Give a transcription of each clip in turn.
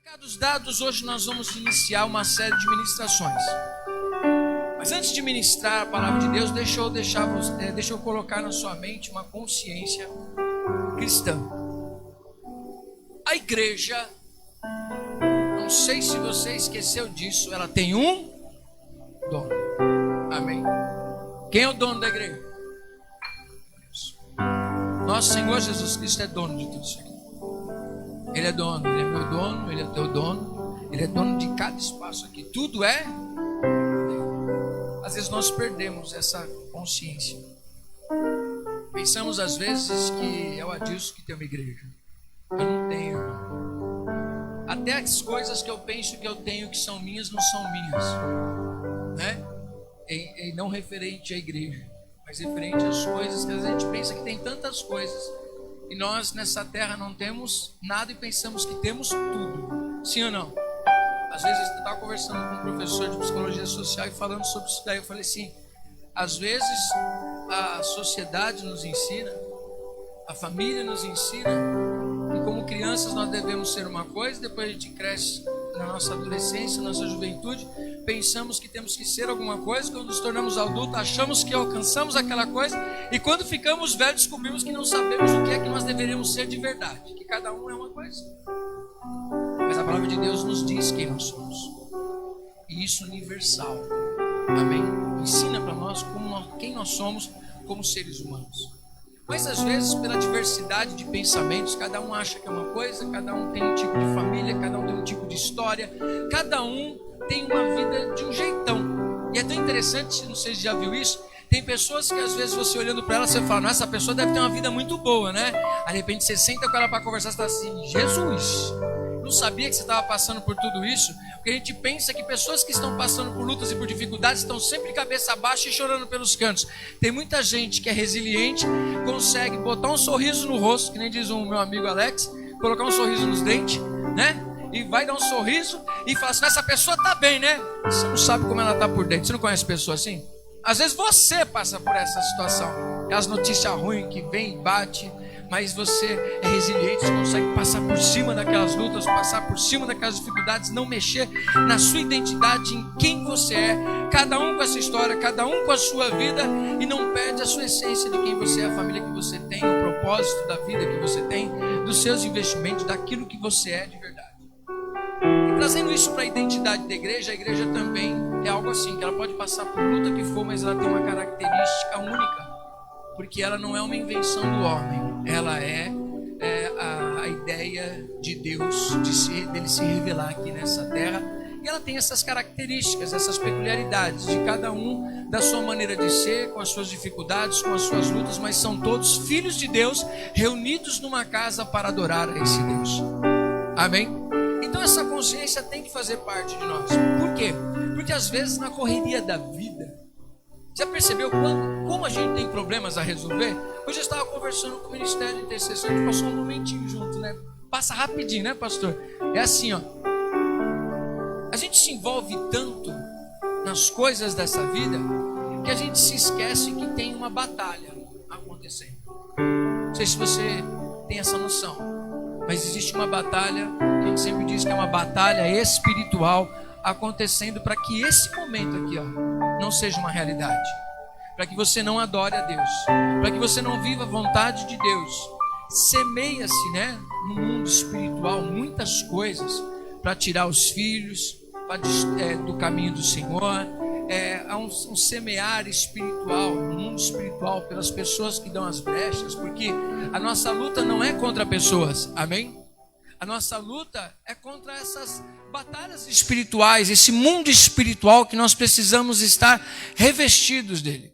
Recados dados, hoje nós vamos iniciar uma série de ministrações. Mas antes de ministrar a palavra de Deus, deixa eu colocar na sua mente uma consciência cristã. A igreja, não sei se você esqueceu disso, ela tem um dono. Amém? Quem é o dono da igreja? Nosso Senhor Jesus Cristo é dono de tudo isso aqui. Ele é dono, Ele é meu dono, Ele é teu dono, Ele é dono de cada espaço aqui. Tudo é dele. Às vezes nós perdemos essa consciência. Pensamos às vezes que é o Adilson que tem uma igreja. Eu não tenho, irmão. Até as coisas que eu penso que eu tenho que são minhas, não são minhas, né? E não referente à igreja, mas referente às coisas que às vezes a gente pensa que tem tantas coisas. E nós nessa terra não temos nada e pensamos que temos tudo. Sim ou não? Às vezes eu estava conversando com um professor de psicologia social e falando sobre isso daí. Eu falei assim, às vezes a sociedade nos ensina, a família nos ensina, que como crianças nós devemos ser uma coisa, depois a gente cresce na nossa adolescência, na nossa juventude, pensamos que temos que ser alguma coisa, quando nos tornamos adultos, achamos que alcançamos aquela coisa, e quando ficamos velhos, descobrimos que não sabemos o que é que nós deveríamos ser de verdade, que cada um é uma coisa. Mas a palavra de Deus nos diz quem nós somos, e isso universal. Amém? Ensina para nós quem nós somos como seres humanos. Mas às vezes, pela diversidade de pensamentos, cada um acha que é uma coisa, cada um tem um tipo de família, cada um tem um tipo de história, cada um tem uma vida de um jeitão. E é tão interessante, não sei se já viu isso, tem pessoas que às vezes você olhando para ela, você fala, nossa, essa pessoa deve ter uma vida muito boa, né? Aí de repente você senta com ela para conversar, você está assim, Jesus, não sabia que você estava passando por tudo isso? Porque a gente pensa que pessoas que estão passando por lutas e por dificuldades estão sempre cabeça baixa e chorando pelos cantos. Tem muita gente que é resiliente, consegue botar um sorriso no rosto, que nem diz o meu amigo Alex, colocar um sorriso nos dentes, né? E vai dar um sorriso e fala assim, essa pessoa está bem, né? Você não sabe como ela está por dentro. Você não conhece pessoa assim? Às vezes você passa por essa situação. É as notícias ruins que vem e bate, mas você é resiliente, você consegue passar por cima daquelas lutas, passar por cima daquelas dificuldades, não mexer na sua identidade, em quem você é, cada um com essa história, cada um com a sua vida, e não perde a sua essência de quem você é, a família que você tem, o propósito da vida que você tem, dos seus investimentos, daquilo que você é de verdade. E trazendo isso para a identidade da igreja, a igreja também é algo assim, que ela pode passar por luta que for, mas ela tem uma característica única, porque ela não é uma invenção do homem, ela é a ideia de Deus, dele se revelar aqui nessa terra, e ela tem essas características, essas peculiaridades, de cada um da sua maneira de ser, com as suas dificuldades, com as suas lutas, mas são todos filhos de Deus, reunidos numa casa para adorar a esse Deus. Amém? Então essa consciência tem que fazer parte de nós. Por quê? Porque às vezes na correria da vida, já percebeu como a gente tem problemas a resolver? Hoje eu estava conversando com o Ministério de Intercessão, a gente passou um momentinho junto, né? Passa rapidinho, né, pastor? É assim, ó. A gente se envolve tanto nas coisas dessa vida que a gente se esquece que tem uma batalha acontecendo. Não sei se você tem essa noção, mas existe uma batalha, que a gente sempre diz que é uma batalha espiritual acontecendo para que esse momento aqui, ó, não seja uma realidade, para que você não adore a Deus, para que você não viva a vontade de Deus. Semeia-se, né, no mundo espiritual muitas coisas para tirar os filhos do caminho do Senhor. Há um semear espiritual, no mundo espiritual, pelas pessoas que dão as brechas, porque a nossa luta não é contra pessoas, amém? A nossa luta é contra essas batalhas espirituais, esse mundo espiritual que nós precisamos estar revestidos dele.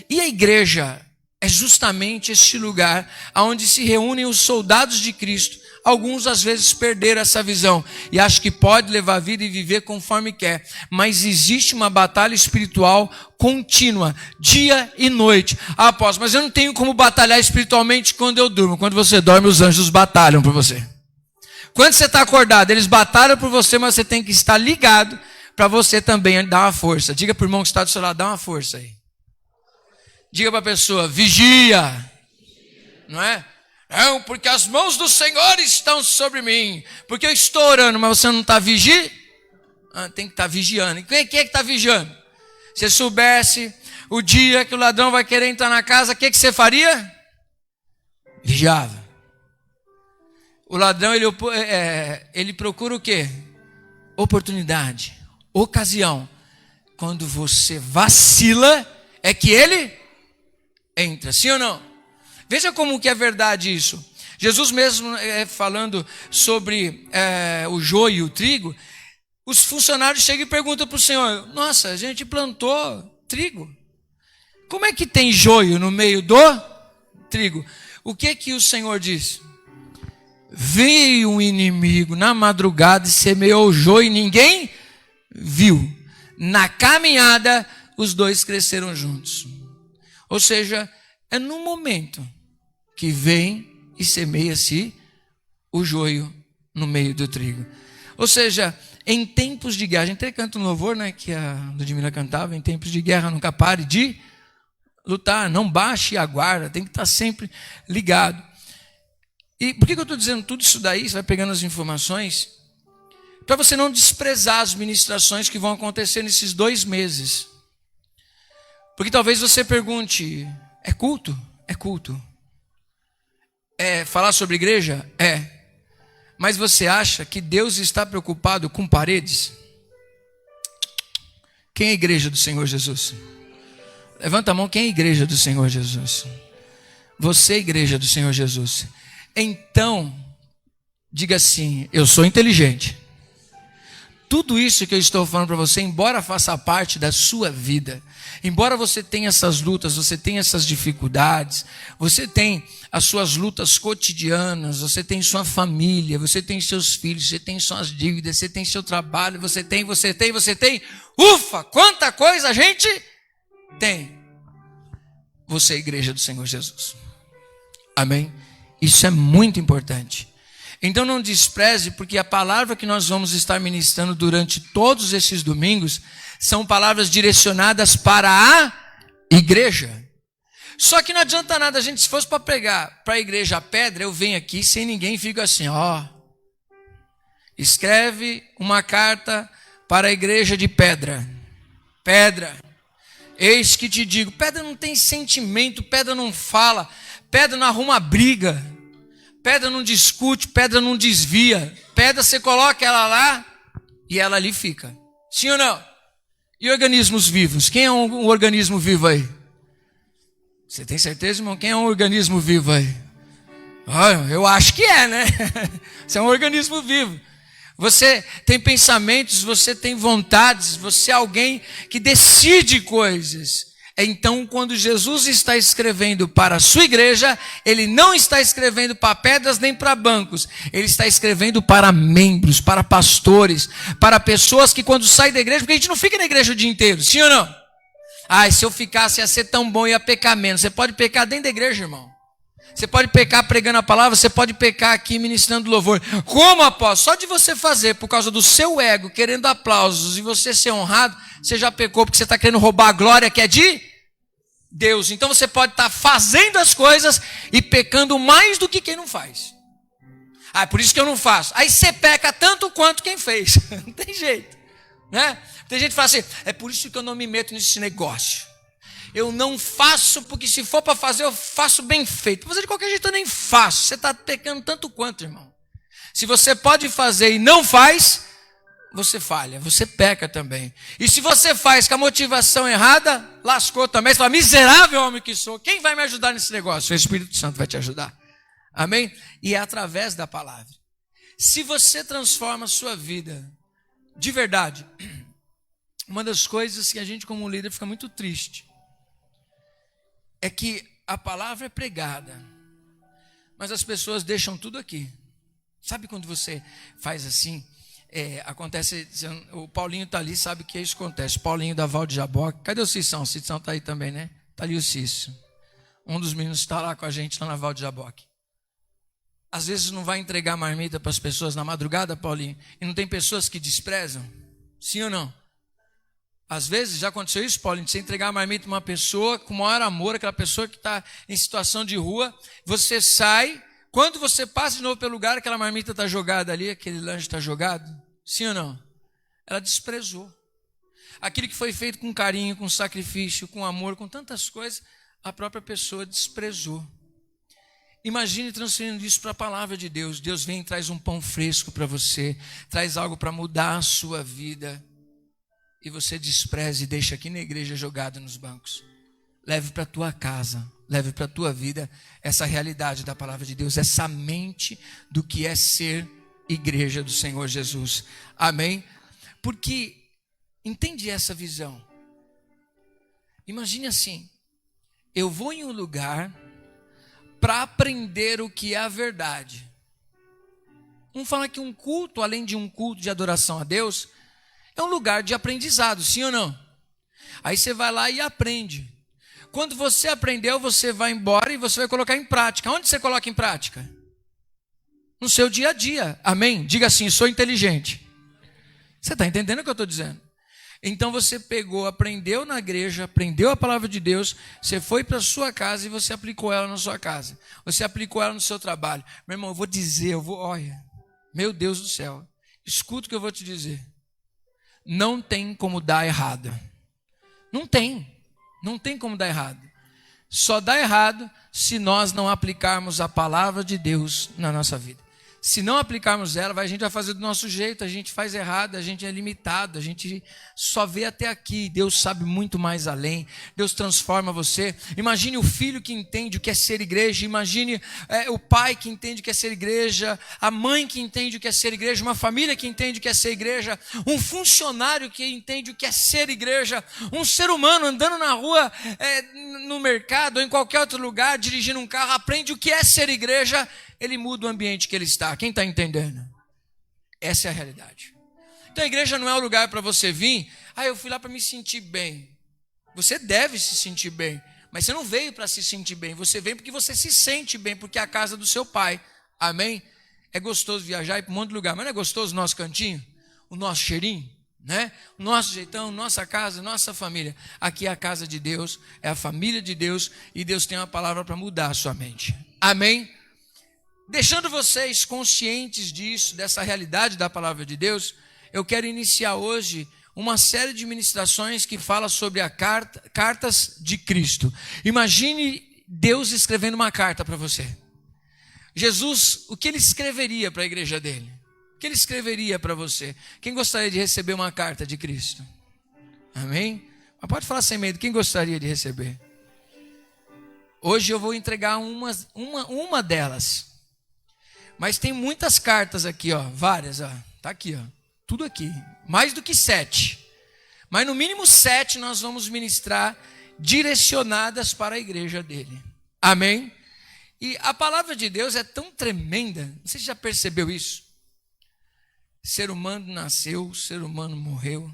E a igreja é justamente este lugar onde se reúnem os soldados de Cristo. Alguns às vezes perderam essa visão e acham que pode levar a vida e viver conforme quer. Mas existe uma batalha espiritual contínua, dia e noite. Ah, apóstolo, mas eu não tenho como batalhar espiritualmente quando eu durmo. Quando você dorme, os anjos batalham por você. Quando você está acordado, eles batalham por você, mas você tem que estar ligado para você também dar uma força. Diga para o irmão que está do seu lado, dá uma força aí. Diga para a pessoa, vigia. Não é? Não, porque as mãos do Senhor estão sobre mim. Porque eu estou orando, mas você não está vigiando? Tem que estar vigiando. E quem é que está vigiando? Se você soubesse o dia que o ladrão vai querer entrar na casa, o que você faria? Vigiava. O ladrão, ele procura o quê? Oportunidade, ocasião. Quando você vacila, é que ele entra, sim ou não? Veja como que é verdade isso. Jesus mesmo falando sobre o joio e o trigo, os funcionários chegam e perguntam para o Senhor: nossa, a gente plantou trigo, como é que tem joio no meio do trigo? O que que o Senhor diz? Veio um inimigo na madrugada e semeou o joio e ninguém viu. Na caminhada, os dois cresceram juntos. Ou seja, é no momento que vem e semeia-se o joio no meio do trigo. Ou seja, em tempos de guerra, a gente até canta um louvor, né, que a Ludmila cantava: em tempos de guerra nunca pare de lutar, não baixe a guarda, tem que estar sempre ligado. E por que eu estou dizendo tudo isso daí? Você vai pegando as informações para você não desprezar as ministrações que vão acontecer nesses 2 meses. Porque talvez você pergunte: é culto? É culto. É falar sobre igreja? É. Mas você acha que Deus está preocupado com paredes? Quem é a igreja do Senhor Jesus? Levanta a mão, quem é a igreja do Senhor Jesus? Você é a igreja do Senhor Jesus. Então, diga assim: eu sou inteligente. Tudo isso que eu estou falando para você, embora faça parte da sua vida, embora você tenha essas lutas, você tenha essas dificuldades, você tem as suas lutas cotidianas, você tem sua família, você tem seus filhos, você tem suas dívidas, você tem seu trabalho, você tem. Ufa, quanta coisa a gente tem. Você é a igreja do Senhor Jesus. Amém? Isso é muito importante. Então não despreze, porque a palavra que nós vamos estar ministrando durante todos esses domingos são palavras direcionadas para a igreja. Só que não adianta nada a gente, se fosse para pregar para a igreja a pedra, eu venho aqui sem ninguém e fico assim, ó. Escreve uma carta para a igreja de pedra. Pedra, eis que te digo. Pedra não tem sentimento, pedra não fala, pedra não arruma briga, pedra não discute, pedra não desvia. Pedra você coloca ela lá e ela ali fica. Sim ou não? E organismos vivos? Quem é um organismo vivo aí? Você tem certeza, irmão? Quem é um organismo vivo aí? Eu acho que é, né? Você é um organismo vivo. Você tem pensamentos, você tem vontades, você é alguém que decide coisas. Então, quando Jesus está escrevendo para a sua igreja, ele não está escrevendo para pedras nem para bancos. Ele está escrevendo para membros, para pastores, para pessoas que quando saem da igreja, porque a gente não fica na igreja o dia inteiro, sim ou não? Se eu ficasse ia ser tão bom, ia pecar menos. Você pode pecar dentro da igreja, irmão. Você pode pecar pregando a palavra, você pode pecar aqui ministrando louvor. Como, apóstolo? Só de você fazer por causa do seu ego, querendo aplausos e você ser honrado, você já pecou porque você está querendo roubar a glória que é de Deus. Então você pode estar fazendo as coisas e pecando mais do que quem não faz. É por isso que eu não faço. Aí você peca tanto quanto quem fez. Não tem jeito, né? Tem gente que fala assim, é por isso que eu não me meto nesse negócio. Eu não faço, porque se for para fazer, eu faço bem feito. Mas de qualquer jeito eu nem faço. Você está pecando tanto quanto, irmão. Se você pode fazer e não faz, você falha, você peca também. E se você faz com a motivação errada, lascou também. Você fala, miserável homem que sou, quem vai me ajudar nesse negócio? O Espírito Santo vai te ajudar. Amém? E é através da palavra. Se você transforma a sua vida de verdade, uma das coisas que a gente como líder fica muito triste é que a palavra é pregada, mas as pessoas deixam tudo aqui. Sabe quando você faz assim? Acontece, o Paulinho está ali, sabe que isso acontece. Paulinho da Val de Jaboque. Cadê o Cissão? O Cissão está aí também, né? Está ali o Cício. Um dos meninos está lá com a gente, lá na Val de Jaboque. Às vezes não vai entregar marmita para as pessoas na madrugada, Paulinho, e não tem pessoas que desprezam? Sim ou não? Às vezes, já aconteceu isso, Paulinho, de você entregar a marmita para uma pessoa com o maior amor, aquela pessoa que está em situação de rua, você sai, Quando você passa de novo pelo lugar, aquela marmita está jogada ali, aquele lanche está jogado, sim ou não? Ela desprezou. Aquilo que foi feito com carinho, com sacrifício, com amor, com tantas coisas, a própria pessoa desprezou. Imagine transferindo isso para a palavra de Deus. Deus vem e traz um pão fresco para você, traz algo para mudar a sua vida, e você despreza e deixa aqui na igreja jogado nos bancos. Leve para a tua casa, leve para a tua vida essa realidade da palavra de Deus, essa mente do que é ser igreja do Senhor Jesus. Amém? Porque, entende essa visão? Imagine assim, eu vou em um lugar para aprender o que é a verdade. Vamos falar que um culto, além de um culto de adoração a Deus, é um lugar de aprendizado, sim ou não? Aí você vai lá e aprende. Quando você aprendeu, você vai embora e você vai colocar em prática. Onde você coloca em prática? No seu dia a dia. Amém? Diga assim, sou inteligente. Você está entendendo o que eu estou dizendo? Então você pegou, aprendeu na igreja, aprendeu a palavra de Deus, você foi para a sua casa e você aplicou ela na sua casa. Você aplicou ela no seu trabalho. Meu irmão, eu vou dizer, olha, meu Deus do céu, escuta o que eu vou te dizer. Não tem como dar errado. Não tem como dar errado. Só dá errado se nós não aplicarmos a palavra de Deus na nossa vida. Se não aplicarmos ela, a gente vai fazer do nosso jeito, a gente faz errado, a gente é limitado, a gente só vê até aqui. Deus sabe muito mais além. Deus transforma você. Imagine o filho que entende o que é ser igreja, imagine o pai que entende o que é ser igreja, a mãe que entende o que é ser igreja, uma família que entende o que é ser igreja, um funcionário que entende o que é ser igreja, um ser humano andando na rua, no mercado ou em qualquer outro lugar, dirigindo um carro, aprende o que é ser igreja. Ele muda o ambiente que ele está. Quem está entendendo? Essa é a realidade. Então a igreja não é o lugar para você vir. Eu fui lá para me sentir bem. Você deve se sentir bem. Mas você não veio para se sentir bem. Você veio porque você se sente bem, porque é a casa do seu pai. Amém? É gostoso viajar e ir para um monte de lugar. Mas não é gostoso o nosso cantinho? O nosso cheirinho? Né? O nosso jeitão, nossa casa, nossa família. Aqui é a casa de Deus, é a família de Deus. E Deus tem uma palavra para mudar a sua mente. Amém? Deixando vocês conscientes disso, dessa realidade da palavra de Deus, eu quero iniciar hoje uma série de ministrações que fala sobre a cartas de Cristo. Imagine Deus escrevendo uma carta para você. Jesus, o que ele escreveria para a igreja dele? O que ele escreveria para você? Quem gostaria de receber uma carta de Cristo? Amém? Mas pode falar sem medo, quem gostaria de receber? Hoje eu vou entregar uma delas. Mas tem muitas cartas aqui, várias, tá aqui, tudo aqui, mais do que 7, mas no mínimo 7 nós vamos ministrar direcionadas para a igreja dele, amém? E a palavra de Deus é tão tremenda, não sei se já percebeu isso, ser humano nasceu, ser humano morreu,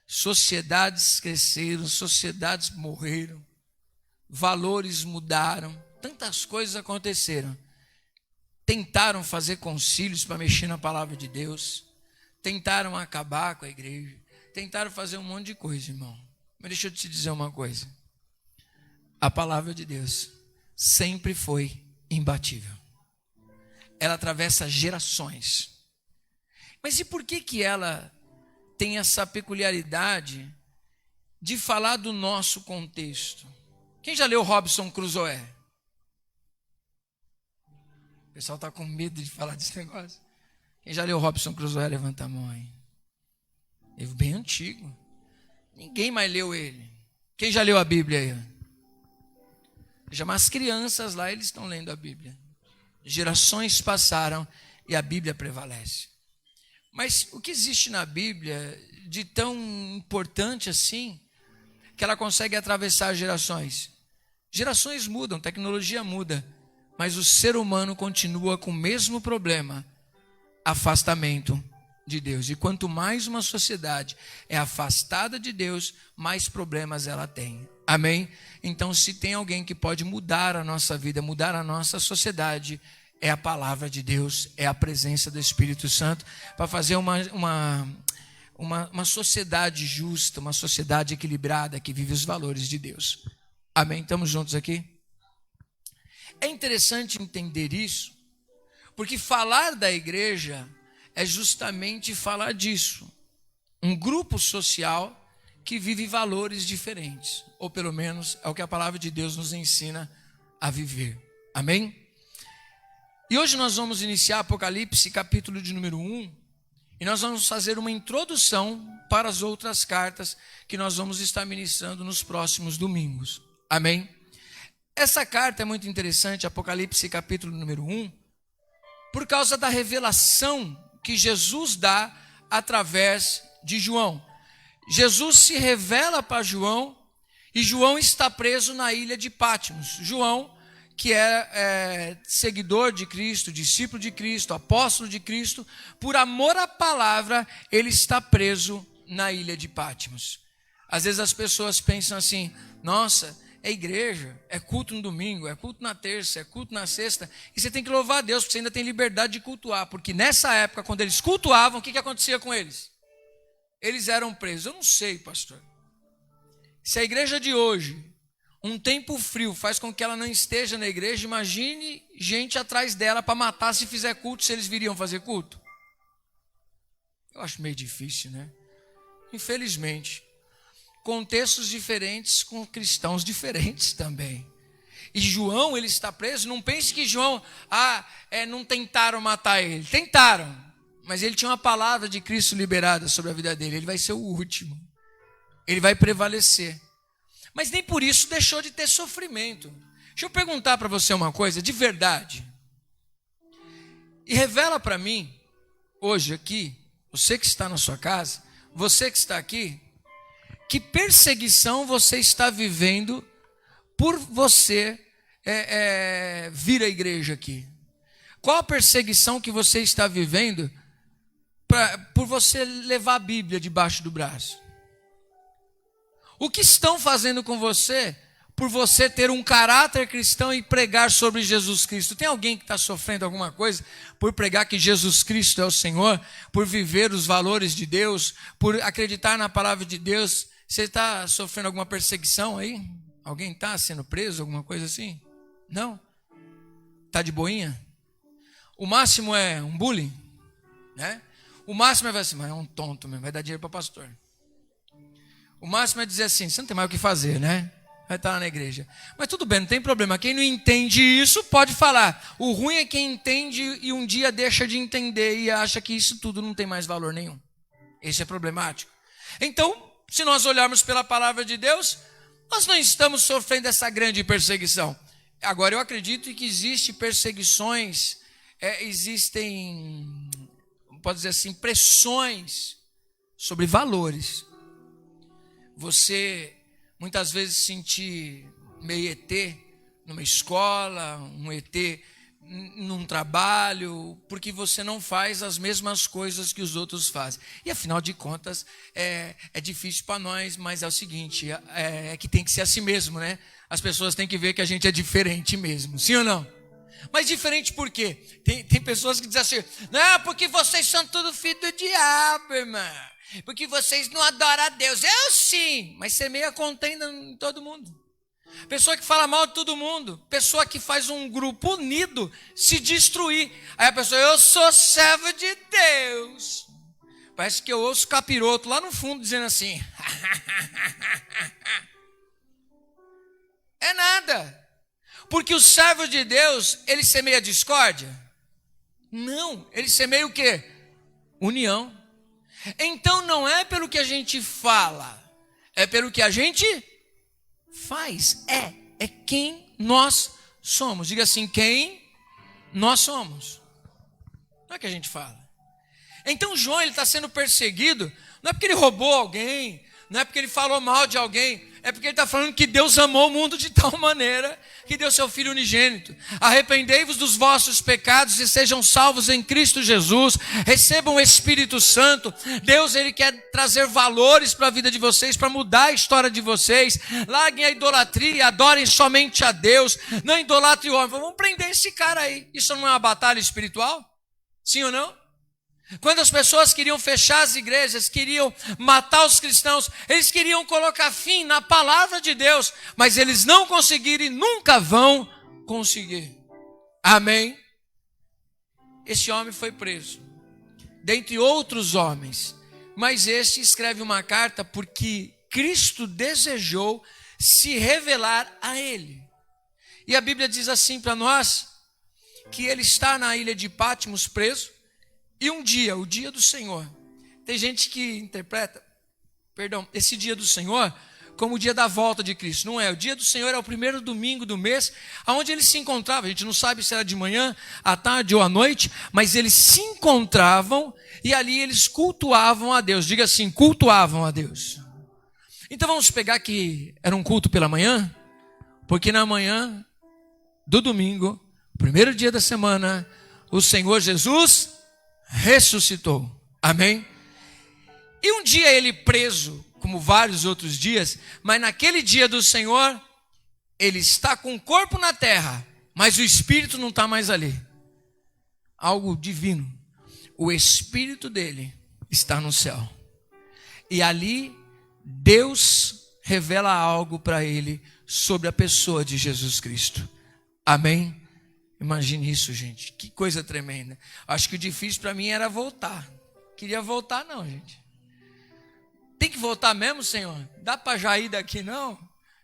sociedades cresceram, sociedades morreram, valores mudaram, tantas coisas aconteceram. Tentaram fazer concílios para mexer na palavra de Deus. Tentaram acabar com a igreja. Tentaram fazer um monte de coisa, irmão. Mas deixa eu te dizer uma coisa. A palavra de Deus sempre foi imbatível. Ela atravessa gerações. Mas e por que ela tem essa peculiaridade de falar do nosso contexto? Quem já leu Robinson Crusoe? O pessoal está com medo de falar desse negócio. Quem já leu Robinson Crusoe, levanta a mão aí. Livro bem antigo. Ninguém mais leu ele. Quem já leu a Bíblia aí? Já as crianças lá, eles estão lendo a Bíblia. Gerações passaram e a Bíblia prevalece. Mas o que existe na Bíblia de tão importante assim, que ela consegue atravessar gerações? Gerações mudam, tecnologia muda. Mas o ser humano continua com o mesmo problema, afastamento de Deus. E quanto mais uma sociedade é afastada de Deus, mais problemas ela tem. Amém? Então, se tem alguém que pode mudar a nossa vida, mudar a nossa sociedade, é a palavra de Deus, é a presença do Espírito Santo, para fazer uma sociedade justa, uma sociedade equilibrada, que vive os valores de Deus. Amém? Estamos juntos aqui? É interessante entender isso, Porque falar da igreja é justamente falar disso. Um grupo social que vive valores diferentes. Ou pelo menos é o que a palavra de Deus nos ensina a viver. Amém? E hoje nós vamos iniciar Apocalipse, capítulo de número 1. E nós vamos fazer uma introdução para as outras cartas que nós vamos estar ministrando nos próximos domingos. Amém? Essa carta é muito interessante, Apocalipse, capítulo número 1, por causa da revelação que Jesus dá através de João. Jesus se revela para João e João está preso na ilha de Patmos. João, que é seguidor de Cristo, discípulo de Cristo, apóstolo de Cristo, por amor à palavra, ele está preso na ilha de Patmos. Às vezes as pessoas pensam assim, nossa, é igreja, é culto no domingo, é culto na terça, é culto na sexta, e você tem que louvar a Deus, porque você ainda tem liberdade de cultuar, porque nessa época, quando eles cultuavam, o que acontecia com eles? Eles eram presos. Eu não sei, pastor. Se a igreja de hoje, um tempo frio, faz com que ela não esteja na igreja, imagine gente atrás dela para matar se fizer culto, se eles viriam fazer culto. Eu acho meio difícil, né? Infelizmente. Contextos diferentes com cristãos diferentes também. E João, ele está preso, não pense que João, não tentaram matar ele. Tentaram. Mas ele tinha uma palavra de Cristo liberada sobre a vida dele. Ele vai ser o último. Ele vai prevalecer. Mas nem por isso deixou de ter sofrimento. Deixa eu perguntar para você uma coisa, de verdade. E revela para mim, hoje aqui, você que está na sua casa, você que está aqui, que perseguição você está vivendo por você vir à igreja aqui. Qual a perseguição que você está vivendo por você levar a Bíblia debaixo do braço? O que estão fazendo com você por você ter um caráter cristão e pregar sobre Jesus Cristo? Tem alguém que está sofrendo alguma coisa por pregar que Jesus Cristo é o Senhor, por viver os valores de Deus, por acreditar na palavra de Deus? Você está sofrendo alguma perseguição aí? Alguém está sendo preso, alguma coisa assim? Não? Está de boinha? O máximo é um bullying, né? O máximo é assim, mas é um tonto mesmo, vai dar dinheiro para pastor. O máximo é dizer assim, você não tem mais o que fazer, né? Vai estar lá na igreja. Mas tudo bem, não tem problema. Quem não entende isso pode falar. O ruim é quem entende e um dia deixa de entender e acha que isso tudo não tem mais valor nenhum. Esse é problemático. Então, se nós olharmos pela palavra de Deus, nós não estamos sofrendo essa grande perseguição. Agora, eu acredito que existem perseguições, existem, pode dizer assim, pressões sobre valores. Você muitas vezes sentir meio ET numa escola, um ET num trabalho, porque você não faz as mesmas coisas que os outros fazem. E afinal de contas, é difícil para nós, mas é o seguinte, é que tem que ser assim mesmo, né? As pessoas têm que ver que a gente é diferente mesmo, sim ou não? Mas diferente por quê? Tem pessoas que dizem assim, não, porque vocês são tudo filho do diabo, irmão. Porque vocês não adoram a Deus. Eu sim, mas semeia contenda em todo mundo. Pessoa que fala mal de todo mundo. Pessoa que faz um grupo unido se destruir. Aí a pessoa, eu sou servo de Deus. Parece que eu ouço capiroto lá no fundo dizendo assim. É nada. Porque o servo de Deus, ele semeia discórdia? Não, ele semeia o quê? União. Então não é pelo que a gente fala, é pelo que a gente faz. É quem nós somos. Diga assim, quem nós somos. Não é que a gente fala. Então João, ele está sendo perseguido, não é porque ele roubou alguém, não é porque ele falou mal de alguém, é porque ele está falando que Deus amou o mundo de tal maneira que deu seu Filho unigênito. Arrependei-vos dos vossos pecados e sejam salvos em Cristo Jesus. Recebam o Espírito Santo. Deus, ele quer trazer valores para a vida de vocês, para mudar a história de vocês. Larguem a idolatria, adorem somente a Deus. Não idolatrem o homem. Vamos prender esse cara aí. Isso não é uma batalha espiritual? Sim ou não? Quando as pessoas queriam fechar as igrejas, queriam matar os cristãos, eles queriam colocar fim na palavra de Deus, mas eles não conseguiram e nunca vão conseguir. Amém? esse homem foi preso, dentre outros homens. Mas este escreve uma carta porque Cristo desejou se revelar a ele. E a Bíblia diz assim para nós, que ele está na ilha de Patmos preso, e um dia, o dia do Senhor, tem gente que interpreta, esse dia do Senhor como o dia da volta de Cristo. Não é, o dia do Senhor é o primeiro domingo do mês, onde eles se encontravam. A gente não sabe se era de manhã, à tarde ou à noite, mas eles se encontravam e ali eles cultuavam a Deus. Diga assim, cultuavam a Deus. Então vamos pegar que era um culto pela manhã, porque na manhã do domingo, primeiro dia da semana, o Senhor Jesus ressuscitou. Amém? E um dia ele preso, como vários outros dias, mas naquele dia do Senhor, ele está com o corpo na terra, mas o espírito não está mais ali. Algo divino. O espírito dele está no céu. E ali, Deus revela algo para ele sobre a pessoa de Jesus Cristo. Amém? Imagine isso, gente. Que coisa tremenda. Acho que o difícil para mim era voltar. Queria voltar não, gente. Tem que voltar mesmo, Senhor? Dá para já ir daqui não?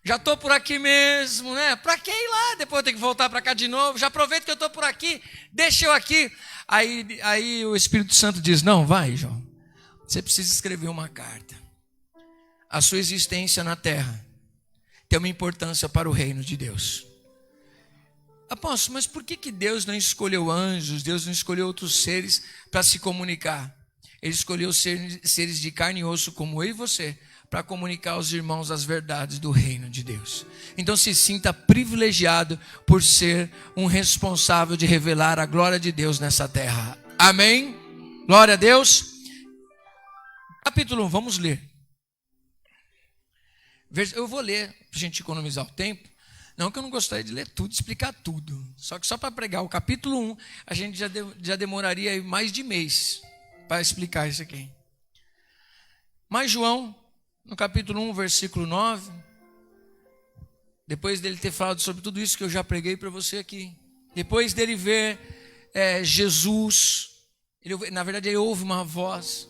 Já estou por aqui mesmo, né? Para que ir lá? Depois eu tenho que voltar para cá de novo. Já aproveito que eu estou por aqui. Deixa eu aqui. Aí o Espírito Santo diz, não, vai, João. Você precisa escrever uma carta. A sua existência na terra tem uma importância para o reino de Deus. Apóstolo, mas por que Deus não escolheu anjos, Deus não escolheu outros seres para se comunicar? Ele escolheu seres de carne e osso como eu e você, para comunicar aos irmãos as verdades do reino de Deus. Então se sinta privilegiado por ser um responsável de revelar a glória de Deus nessa terra. Amém? Glória a Deus. Capítulo 1, vamos ler. Eu vou ler, para a gente economizar o tempo. Não que eu não gostaria de ler tudo, explicar tudo. Só que só para pregar o capítulo 1, a gente já demoraria mais de mês para explicar isso aqui. Mas João, no capítulo 1, versículo 9, depois dele ter falado sobre tudo isso que eu já preguei para você aqui, depois dele ver Jesus, na verdade ele ouve uma voz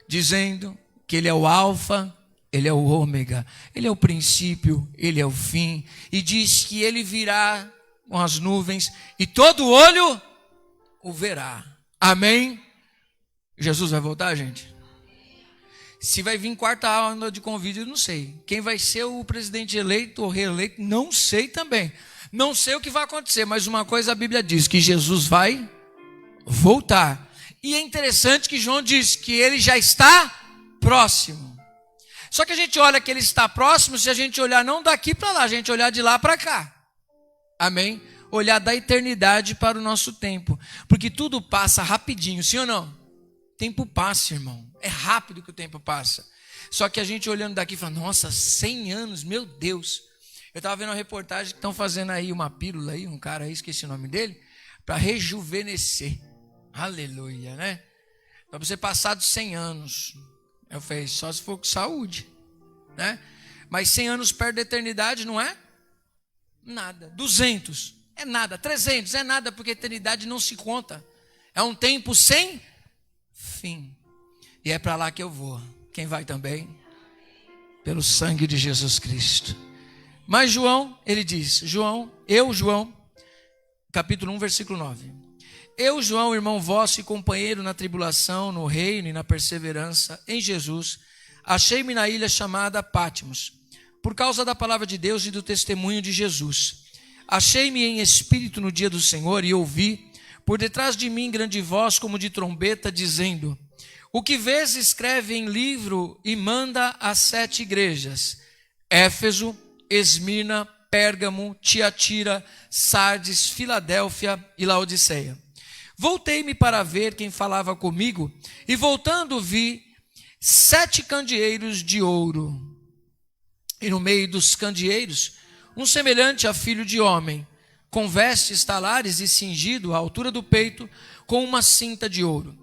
dizendo que ele é o alfa, ele é o ômega, ele é o princípio, ele é o fim, e diz que ele virá com as nuvens e todo olho o verá. Amém? Jesus vai voltar, gente? Se vai vir quarta onda de convite, eu não sei. Quem vai ser o presidente eleito ou reeleito, não sei também. Não sei o que vai acontecer, mas uma coisa a Bíblia diz, que Jesus vai voltar. E é interessante que João diz que ele já está próximo. Só que a gente olha que ele está próximo, se a gente olhar não daqui para lá, a gente olhar de lá para cá. Amém? Olhar da eternidade para o nosso tempo. Porque tudo passa rapidinho, sim ou não? Tempo passa, irmão. É rápido que o tempo passa. Só que a gente olhando daqui fala, nossa, 100 anos, meu Deus. Eu estava vendo uma reportagem que estão fazendo aí uma pílula aí, um cara aí, esqueci o nome dele, para rejuvenescer. Aleluia, né? Para você passar dos 100 anos. Eu falei, só se for com saúde, né? Mas 100 anos perto da eternidade não é nada. 200 é nada. 300 é nada, porque a eternidade não se conta. É um tempo sem fim. E é para lá que eu vou. Quem vai também? Pelo sangue de Jesus Cristo. Mas João, ele diz, João, capítulo 1, versículo 9. Eu, João, irmão vosso e companheiro na tribulação, no reino e na perseverança em Jesus, achei-me na ilha chamada Patmos, por causa da palavra de Deus e do testemunho de Jesus. Achei-me em espírito no dia do Senhor e ouvi, por detrás de mim, grande voz como de trombeta, dizendo: o que vês, escreve em livro e manda às 7 igrejas: Éfeso, Esmirna, Pérgamo, Tiatira, Sardes, Filadélfia e Laodiceia. Voltei-me para ver quem falava comigo, e voltando vi 7 candeeiros de ouro. E no meio dos candeeiros, um semelhante a filho de homem, com vestes talares e cingido à altura do peito, com uma cinta de ouro.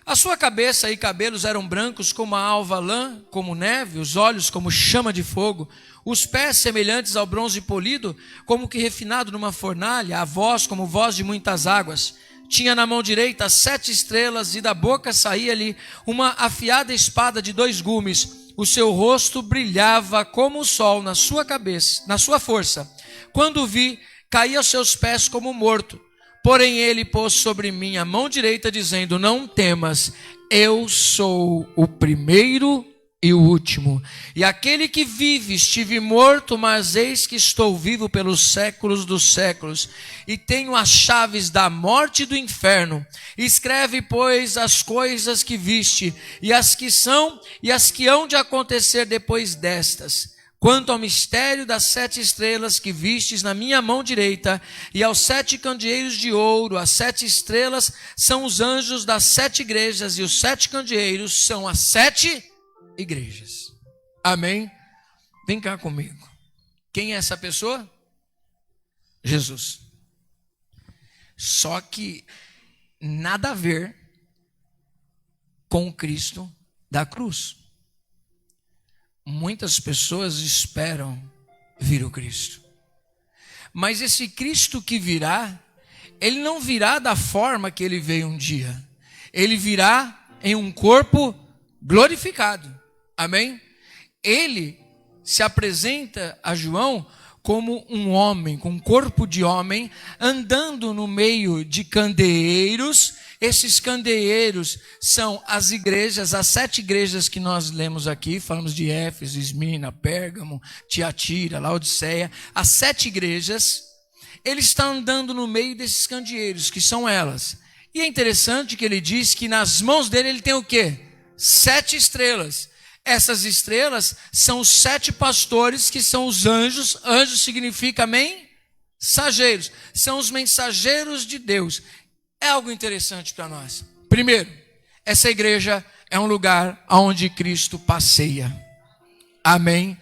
A sua cabeça e cabelos eram brancos como a alva lã, como neve, os olhos como chama de fogo, os pés semelhantes ao bronze polido, como que refinado numa fornalha, a voz como voz de muitas águas. tinha na mão direita 7 estrelas, e da boca saía-lhe uma afiada espada de 2 gumes. O seu rosto brilhava como o sol na sua cabeça, na sua força. Quando o vi, caí aos seus pés como morto. Porém ele pôs sobre mim a mão direita, dizendo: não temas, eu sou o primeiro e o último, e aquele que vive. Estive morto, mas eis que estou vivo pelos séculos dos séculos, e tenho as chaves da morte e do inferno. Escreve, pois, as coisas que viste, e as que são, e as que hão de acontecer depois destas. Quanto ao mistério das 7 estrelas que vistes na minha mão direita, e aos 7 candeeiros de ouro, as 7 estrelas são os anjos das 7 igrejas, e os 7 candeeiros são as 7 igrejas. Amém? Vem cá comigo. Quem é essa pessoa? Jesus. Só que nada a ver com o Cristo da cruz. Muitas pessoas esperam vir o Cristo, mas esse Cristo que virá, ele não virá da forma que ele veio um dia. Ele virá em um corpo glorificado. Amém? Ele se apresenta a João como um homem, com um corpo de homem, andando no meio de candeeiros. Esses candeeiros são as igrejas, as 7 igrejas que nós lemos aqui. Falamos de Éfeso, Esmirna, Pérgamo, Tiatira, Laodiceia. As 7 igrejas, ele está andando no meio desses candeeiros, que são elas. E é interessante que ele diz que nas mãos dele ele tem o quê? 7 estrelas. Essas estrelas são os 7 pastores, que são os anjos. Anjos significa mensageiros. São os mensageiros de Deus. É algo interessante para nós. Primeiro, essa igreja é um lugar onde Cristo passeia. Amém?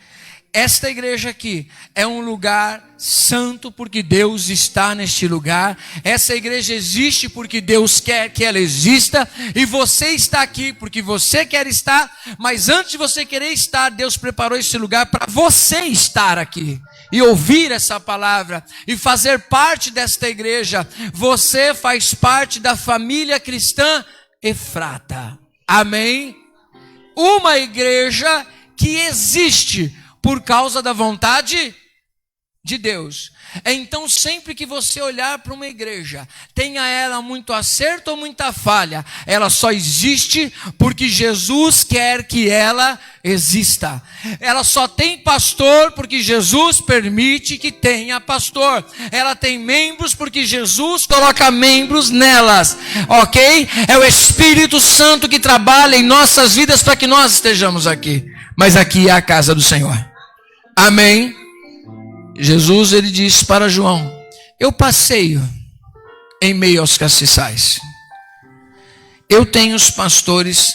Esta igreja aqui é um lugar santo, porque Deus está neste lugar. Essa igreja existe porque Deus quer que ela exista, e você está aqui porque você quer estar, mas antes de você querer estar, Deus preparou esse lugar para você estar aqui e ouvir essa palavra e fazer parte desta igreja. Você faz parte da família cristã Efrata. Amém? Uma igreja que existe por causa da vontade de Deus. Então, sempre que você olhar para uma igreja, tenha ela muito acerto ou muita falha, ela só existe porque Jesus quer que ela exista. Ela só tem pastor porque Jesus permite que tenha pastor. Ela tem membros porque Jesus coloca membros nelas, ok? É o Espírito Santo que trabalha em nossas vidas para que nós estejamos aqui. Mas aqui é a casa do Senhor. Amém? Jesus, ele disse para João: eu passeio em meio aos castiçais. Eu tenho os pastores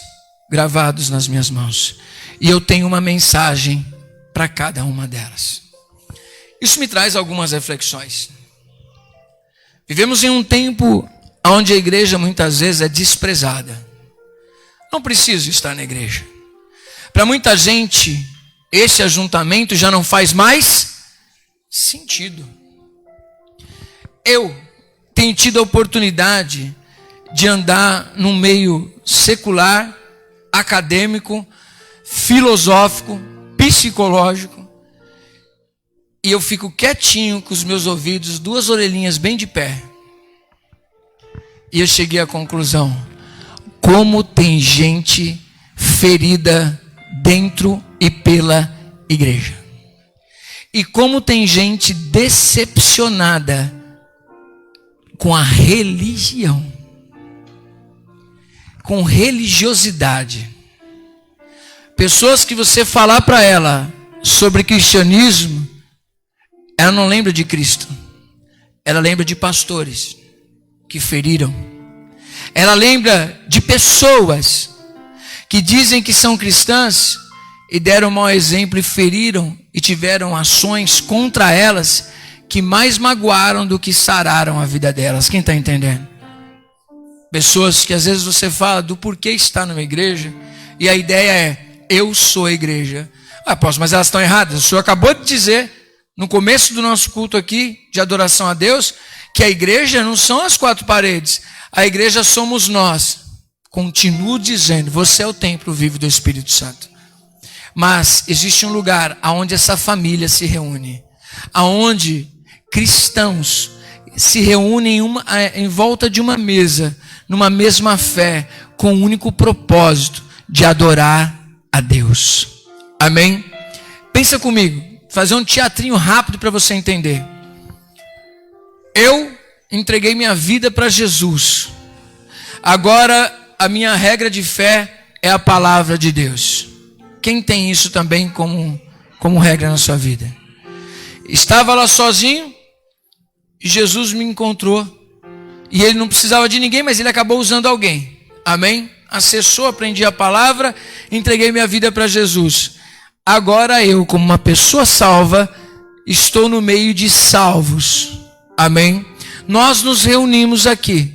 gravados nas minhas mãos, e eu tenho uma mensagem para cada uma delas. Isso me traz algumas reflexões. Vivemos em um tempo onde a igreja muitas vezes é desprezada. Não preciso estar na igreja. Para muita gente, esse ajuntamento já não faz mais sentido. Eu tenho tido a oportunidade de andar num meio secular, acadêmico, filosófico, psicológico, e eu fico quietinho com os meus ouvidos, 2 orelhinhas bem de pé. E eu cheguei à conclusão: como tem gente ferida dentro e pela igreja. E como tem gente decepcionada com a religião, com religiosidade. Pessoas que você falar para ela sobre cristianismo, ela não lembra de Cristo. Ela lembra de pastores que feriram. Ela lembra de pessoas que dizem que são cristãs e deram mau exemplo e feriram e tiveram ações contra elas que mais magoaram do que sararam a vida delas. Quem está entendendo? Pessoas que às vezes você fala do porquê estar numa igreja e a ideia é: eu sou a igreja. Apóstolo, mas elas estão erradas. O senhor acabou de dizer no começo do nosso culto aqui de adoração a Deus que a igreja não são as 4 paredes. A igreja somos nós. Continuo dizendo, você é o templo vivo do Espírito Santo. Mas existe um lugar onde essa família se reúne, aonde cristãos se reúnem em volta de uma mesa, numa mesma fé, com o único propósito de adorar a Deus. Amém? Pensa comigo, fazer um teatrinho rápido para você entender. Eu entreguei minha vida para Jesus. Agora a minha regra de fé é a palavra de Deus. Quem tem isso também como regra na sua vida? Estava lá sozinho e Jesus me encontrou. E ele não precisava de ninguém, mas ele acabou usando alguém. Amém? Acessou, aprendi a palavra, entreguei minha vida para Jesus. Agora eu, como uma pessoa salva, estou no meio de salvos. Amém? Nós nos reunimos aqui.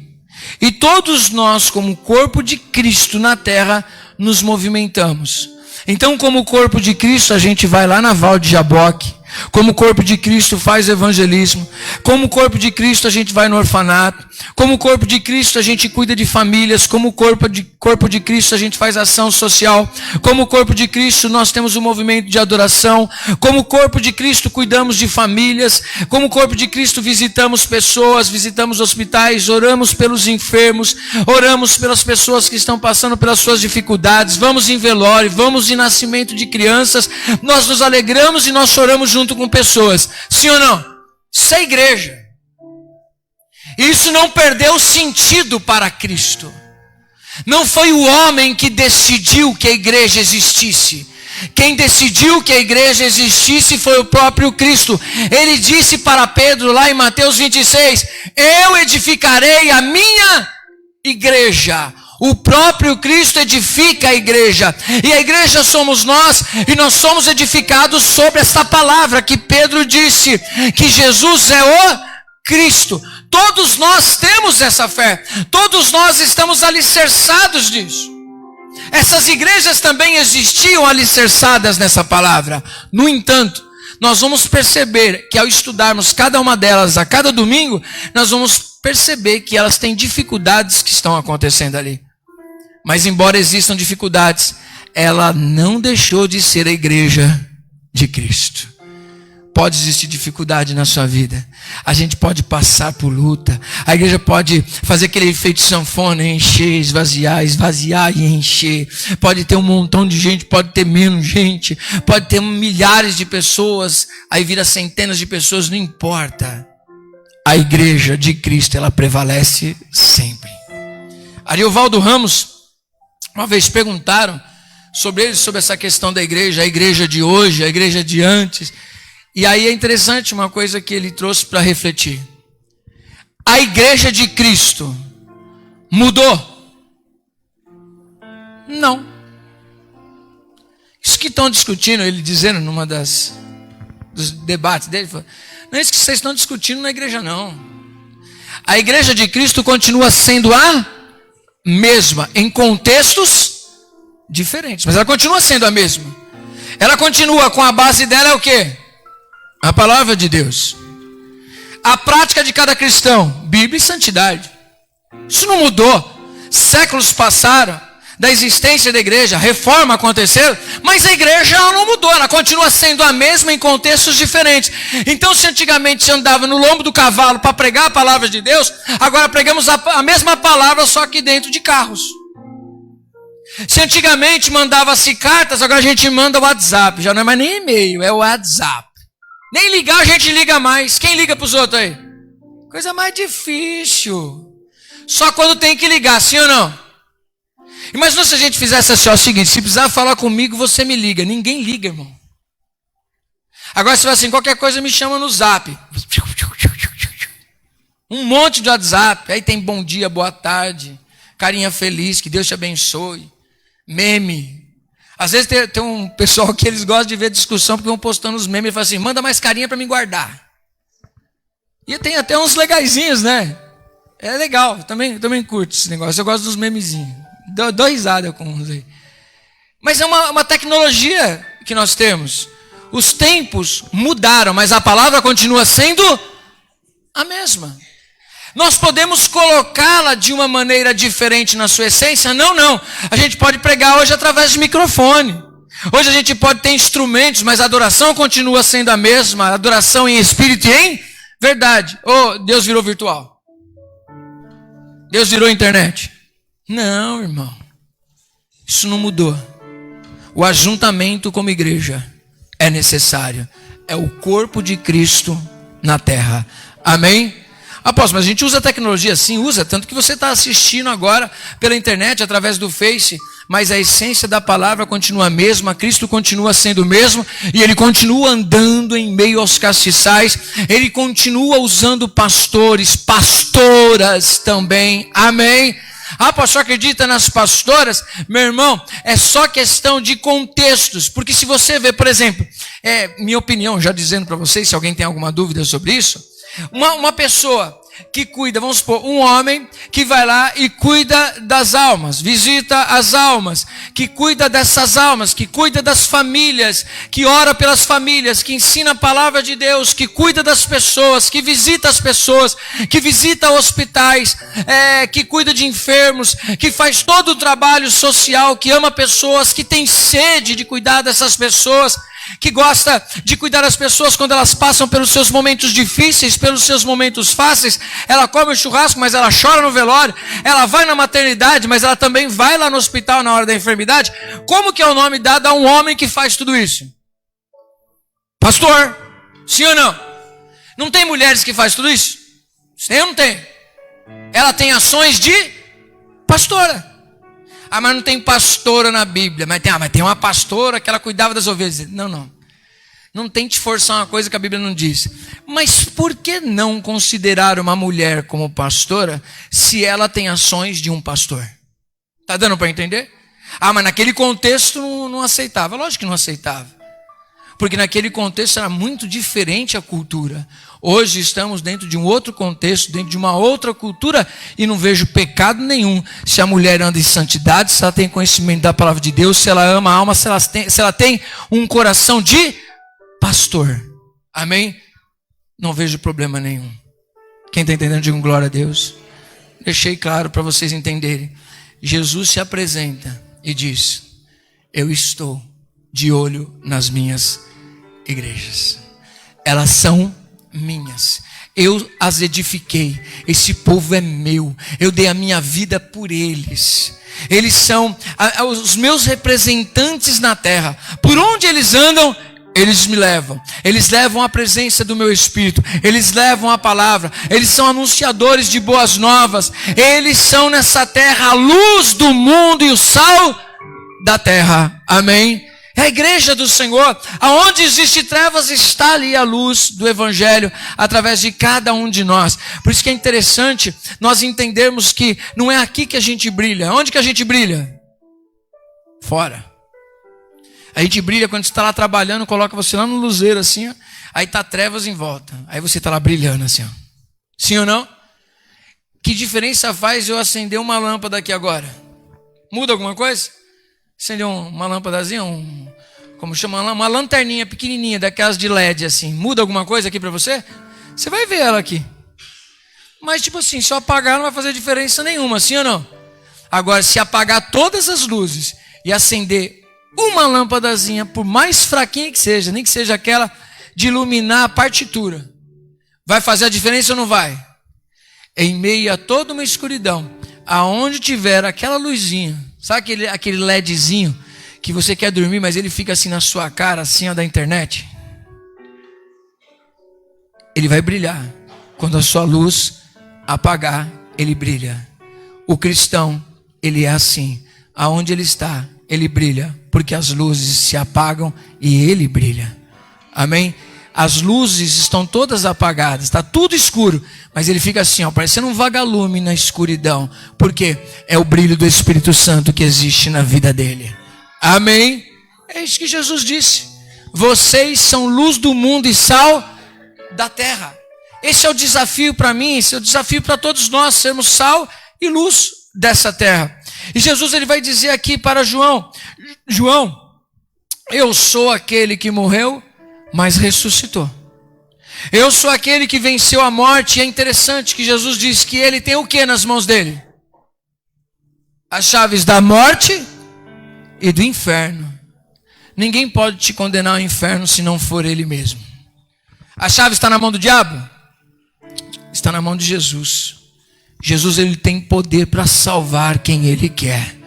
E todos nós, como corpo de Cristo na terra, nos movimentamos. Então, como corpo de Cristo, a gente vai lá na Val de Jaboque. Como corpo de Cristo faz evangelismo. Como corpo de Cristo a gente vai no orfanato. Como corpo de Cristo a gente cuida de famílias. Como corpo de Cristo a gente faz ação social. Como corpo de Cristo nós temos um movimento de adoração. Como corpo de Cristo cuidamos de famílias. Como corpo de Cristo visitamos pessoas, visitamos hospitais, oramos pelos enfermos, oramos pelas pessoas que estão passando pelas suas dificuldades. Vamos em velório, vamos em nascimento de crianças. Nós nos alegramos e nós choramos junto com pessoas, sim ou não? Isso é igreja. Isso não perdeu sentido para Cristo. Não foi o homem que decidiu que a igreja existisse. Quem decidiu que a igreja existisse foi o próprio Cristo. Ele disse para Pedro lá em Mateus 26, eu edificarei a minha igreja. O próprio Cristo edifica a igreja. E a igreja somos nós. E nós somos edificados sobre esta palavra que Pedro disse. Que Jesus é o Cristo. Todos nós temos essa fé. Todos nós estamos alicerçados nisso. Essas igrejas também existiam alicerçadas nessa palavra. No entanto, nós vamos perceber que ao estudarmos cada uma delas a cada domingo, nós vamos perceber que elas têm dificuldades que estão acontecendo ali. Mas embora existam dificuldades, ela não deixou de ser a igreja de Cristo. Pode existir dificuldade na sua vida. A gente pode passar por luta. A igreja pode fazer aquele efeito sanfona, encher, esvaziar, esvaziar e encher. Pode ter um montão de gente, pode ter menos gente. Pode ter milhares de pessoas, aí vira centenas de pessoas, não importa. A igreja de Cristo, ela prevalece sempre. Ariovaldo Ramos, uma vez perguntaram sobre ele, sobre essa questão da igreja, a igreja de hoje, a igreja de antes. E aí é interessante uma coisa que ele trouxe para refletir. A igreja de Cristo mudou? Não. Isso que estão discutindo, ele dizendo numa dos debates dele, falou, não é isso que vocês estão discutindo na igreja não. A igreja de Cristo continua sendo a mesma, em contextos diferentes, mas ela continua sendo a mesma. Ela continua com a base dela é o quê? A palavra de Deus. A prática de cada cristão, Bíblia e santidade. Isso não mudou. Séculos passaram da existência da igreja, reforma aconteceu, mas a igreja não mudou, ela continua sendo a mesma em contextos diferentes. Então, se antigamente se andava no lombo do cavalo para pregar a palavra de Deus, agora pregamos a mesma palavra, só que dentro de carros. Se antigamente mandava-se cartas, agora a gente manda WhatsApp, já não é mais nem e-mail, é o WhatsApp. Nem ligar a gente liga mais. Quem liga para os outros aí? Coisa mais difícil. Só quando tem que ligar, sim ou não? Imagina se a gente fizesse assim, ó, o seguinte, se precisar falar comigo, você me liga. Ninguém liga, irmão. Agora se vai assim, qualquer coisa me chama no Zap. Um monte de WhatsApp. Aí tem bom dia, boa tarde, carinha feliz, que Deus te abençoe. Meme. Às vezes tem um pessoal que eles gostam de ver discussão porque vão postando os memes e falam assim, manda mais carinha para me guardar. E tem até uns legaizinhos, né? É legal, eu também curto esse negócio, eu gosto dos memezinhos. Dou risada com uns aí. Mas é uma tecnologia que nós temos. Os tempos mudaram, mas a palavra continua sendo a mesma. Nós podemos colocá-la de uma maneira diferente na sua essência? Não, não. A gente pode pregar hoje através de microfone. Hoje a gente pode ter instrumentos, mas a adoração continua sendo a mesma. A adoração em espírito e em verdade. Oh, Deus virou virtual. Deus virou internet. Não, irmão. Isso não mudou. O ajuntamento como igreja é necessário. É o corpo de Cristo na terra. Amém? Apóstolo, mas a gente usa a tecnologia? Sim, usa. Tanto que você está assistindo agora pela internet, através do Face. Mas a essência da palavra continua a mesma. Cristo continua sendo o mesmo. E Ele continua andando em meio aos castiçais. Ele continua usando pastores, pastoras também. Amém? Ah, pastor, acredita nas pastoras? Meu irmão, é só questão de contextos. Porque se você vê, por exemplo, minha opinião, já dizendo para vocês, se alguém tem alguma dúvida sobre isso, uma pessoa que cuida, vamos supor, um homem que vai lá e cuida das almas, visita as almas, que cuida dessas almas, que cuida das famílias, que ora pelas famílias, que ensina a palavra de Deus, que cuida das pessoas, que visita as pessoas, que visita hospitais, que cuida de enfermos, que faz todo o trabalho social, que ama pessoas, que tem sede de cuidar dessas pessoas, que gosta de cuidar das pessoas quando elas passam pelos seus momentos difíceis, pelos seus momentos fáceis. Ela come o churrasco, mas ela chora no velório. Ela vai na maternidade, mas ela também vai lá no hospital na hora da enfermidade. Como que é o nome dado a um homem que faz tudo isso? Pastor. Sim ou não? Não tem mulheres que fazem tudo isso? Sim ou não tem? Ela tem ações de pastora. Ah, mas não tem pastora na Bíblia. Mas tem uma pastora que ela cuidava das ovelhas. Não, não. Não tente forçar uma coisa que a Bíblia não diz. Mas por que não considerar uma mulher como pastora se ela tem ações de um pastor? Está dando para entender? Ah, mas naquele contexto não aceitava. Lógico que não aceitava. Porque naquele contexto era muito diferente a cultura. Hoje estamos dentro de um outro contexto, dentro de uma outra cultura, e não vejo pecado nenhum se a mulher anda em santidade, se ela tem conhecimento da palavra de Deus, se ela ama a alma, se ela tem um coração de pastor. Amém? Não vejo problema nenhum. Quem está entendendo, diga glória a Deus. Deixei claro para vocês entenderem. Jesus se apresenta e diz: eu estou de olho nas minhas igrejas. Elas são minhas. Eu as edifiquei. Esse povo é meu. Eu dei a minha vida por eles. Eles são os meus representantes na terra. Por onde eles andam, eles me levam. Eles levam a presença do meu Espírito. Eles levam a palavra. Eles são anunciadores de boas novas. Eles são nessa terra a luz do mundo e o sal da terra. Amém? É a igreja do Senhor. Aonde existe trevas, está ali a luz do Evangelho, através de cada um de nós. Por isso que é interessante nós entendermos que não é aqui que a gente brilha. Onde que a gente brilha? Fora. A gente brilha quando você está lá trabalhando, coloca você lá no luzeiro assim, ó, aí está trevas em volta. Aí você está lá brilhando assim. Ó. Sim ou não? Que diferença faz eu acender uma lâmpada aqui agora? Muda alguma coisa? Acender uma lâmpadazinha, como chama, uma lanterninha pequenininha, daquelas de LED assim. Muda alguma coisa aqui para você? Você vai ver ela aqui. Mas tipo assim, se eu apagar não vai fazer diferença nenhuma, sim ou não? Agora, se apagar todas as luzes e acender uma lâmpadazinha, por mais fraquinha que seja, nem que seja aquela de iluminar a partitura, vai fazer a diferença ou não vai? Em meio a toda uma escuridão, aonde tiver aquela luzinha, sabe aquele LEDzinho que você quer dormir, mas ele fica assim na sua cara, assim, ó, da internet? Ele vai brilhar. Quando a sua luz apagar, ele brilha. O cristão, ele é assim. Aonde ele está, ele brilha. Porque as luzes se apagam e ele brilha. Amém? As luzes estão todas apagadas, está tudo escuro, mas ele fica assim, ó, parecendo um vagalume na escuridão, porque é o brilho do Espírito Santo que existe na vida dele. Amém? É isso que Jesus disse. Vocês são luz do mundo e sal da terra. Esse é o desafio para mim, esse é o desafio para todos nós, sermos sal e luz dessa terra. E Jesus, ele vai dizer aqui para João: João, eu sou aquele que morreu, mas ressuscitou. Eu sou aquele que venceu a morte. E é interessante que Jesus diz que ele tem o que nas mãos dele? As chaves da morte e do inferno. Ninguém pode te condenar ao inferno se não for ele mesmo. A chave está na mão do diabo? Está na mão de Jesus. Jesus, ele tem poder para salvar quem ele quer.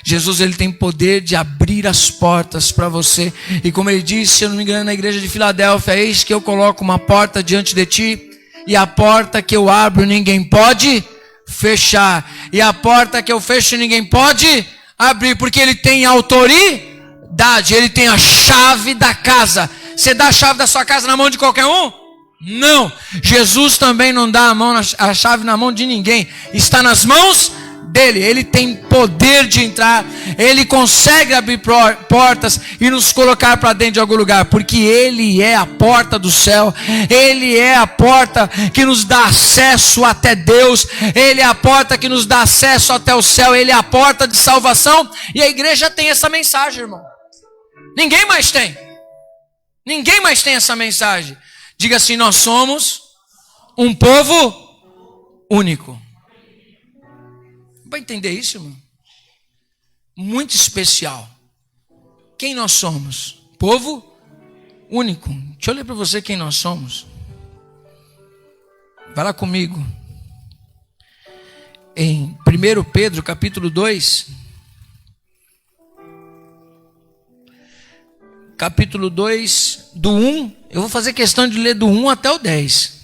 Jesus, ele tem poder de abrir as portas para você. E como ele disse, se eu não me engano, na igreja de Filadélfia: eis que eu coloco uma porta diante de ti, e a porta que eu abro ninguém pode fechar, e a porta que eu fecho ninguém pode abrir, porque ele tem autoridade, ele tem a chave da casa. Você dá a chave da sua casa na mão de qualquer um? Não. Jesus também não dá a chave na mão de ninguém. Está nas mãos dele. Ele tem poder de entrar. Ele consegue abrir portas e nos colocar para dentro de algum lugar, porque ele é a porta do céu. Ele é a porta que nos dá acesso até Deus. Ele é a porta que nos dá acesso até o céu. Ele é a porta de salvação. E a igreja tem essa mensagem, irmão. Ninguém mais tem. Ninguém mais tem essa mensagem. Diga assim: nós somos um povo único. Vai entender isso, irmão? Muito especial. Quem nós somos? Povo único. Deixa eu ler para você quem nós somos. Vai lá comigo. Em 1 Pedro, capítulo 2. Capítulo 2, do 1. Eu vou fazer questão de ler do 1 até o 10.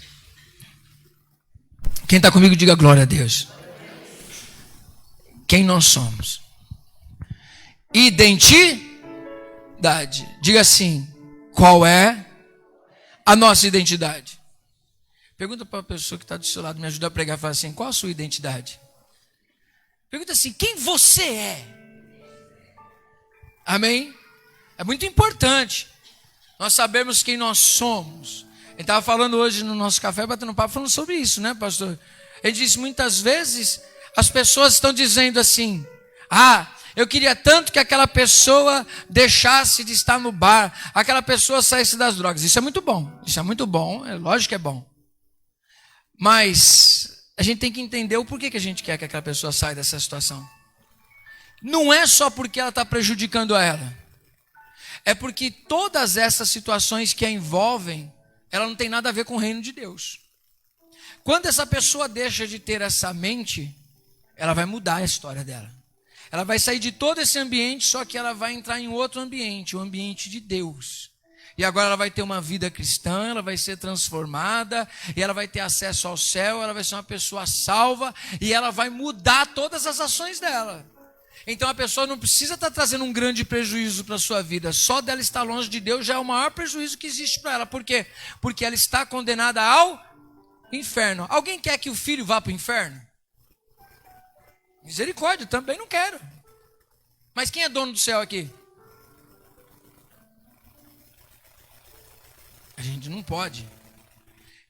Quem está comigo, diga glória a Deus. Quem nós somos? Identidade. Diga assim: qual é a nossa identidade? Pergunta para a pessoa que está do seu lado, me ajuda a pregar, fala assim: qual a sua identidade? Pergunta assim: quem você é? Amém? É muito importante nós sabermos quem nós somos. Ele estava falando hoje no nosso café, batendo papo, falando sobre isso, né, pastor? Ele disse: muitas vezes as pessoas estão dizendo assim: eu queria tanto que aquela pessoa deixasse de estar no bar, aquela pessoa saísse das drogas. Isso é muito bom, é lógico que é bom. Mas a gente tem que entender o porquê que a gente quer que aquela pessoa saia dessa situação. Não é só porque ela está prejudicando a ela. É porque todas essas situações que a envolvem, ela não tem nada a ver com o reino de Deus. Quando essa pessoa deixa de ter essa mente, ela vai mudar a história dela. Ela vai sair de todo esse ambiente, só que ela vai entrar em outro ambiente, o ambiente de Deus. E agora ela vai ter uma vida cristã, ela vai ser transformada, e ela vai ter acesso ao céu, ela vai ser uma pessoa salva, e ela vai mudar todas as ações dela. Então a pessoa não precisa estar trazendo um grande prejuízo para a sua vida. Só dela estar longe de Deus já é o maior prejuízo que existe para ela. Por quê? Porque ela está condenada ao inferno. Alguém quer que o filho vá para o inferno? Misericórdia, também não quero. Mas quem é dono do céu aqui? A gente não pode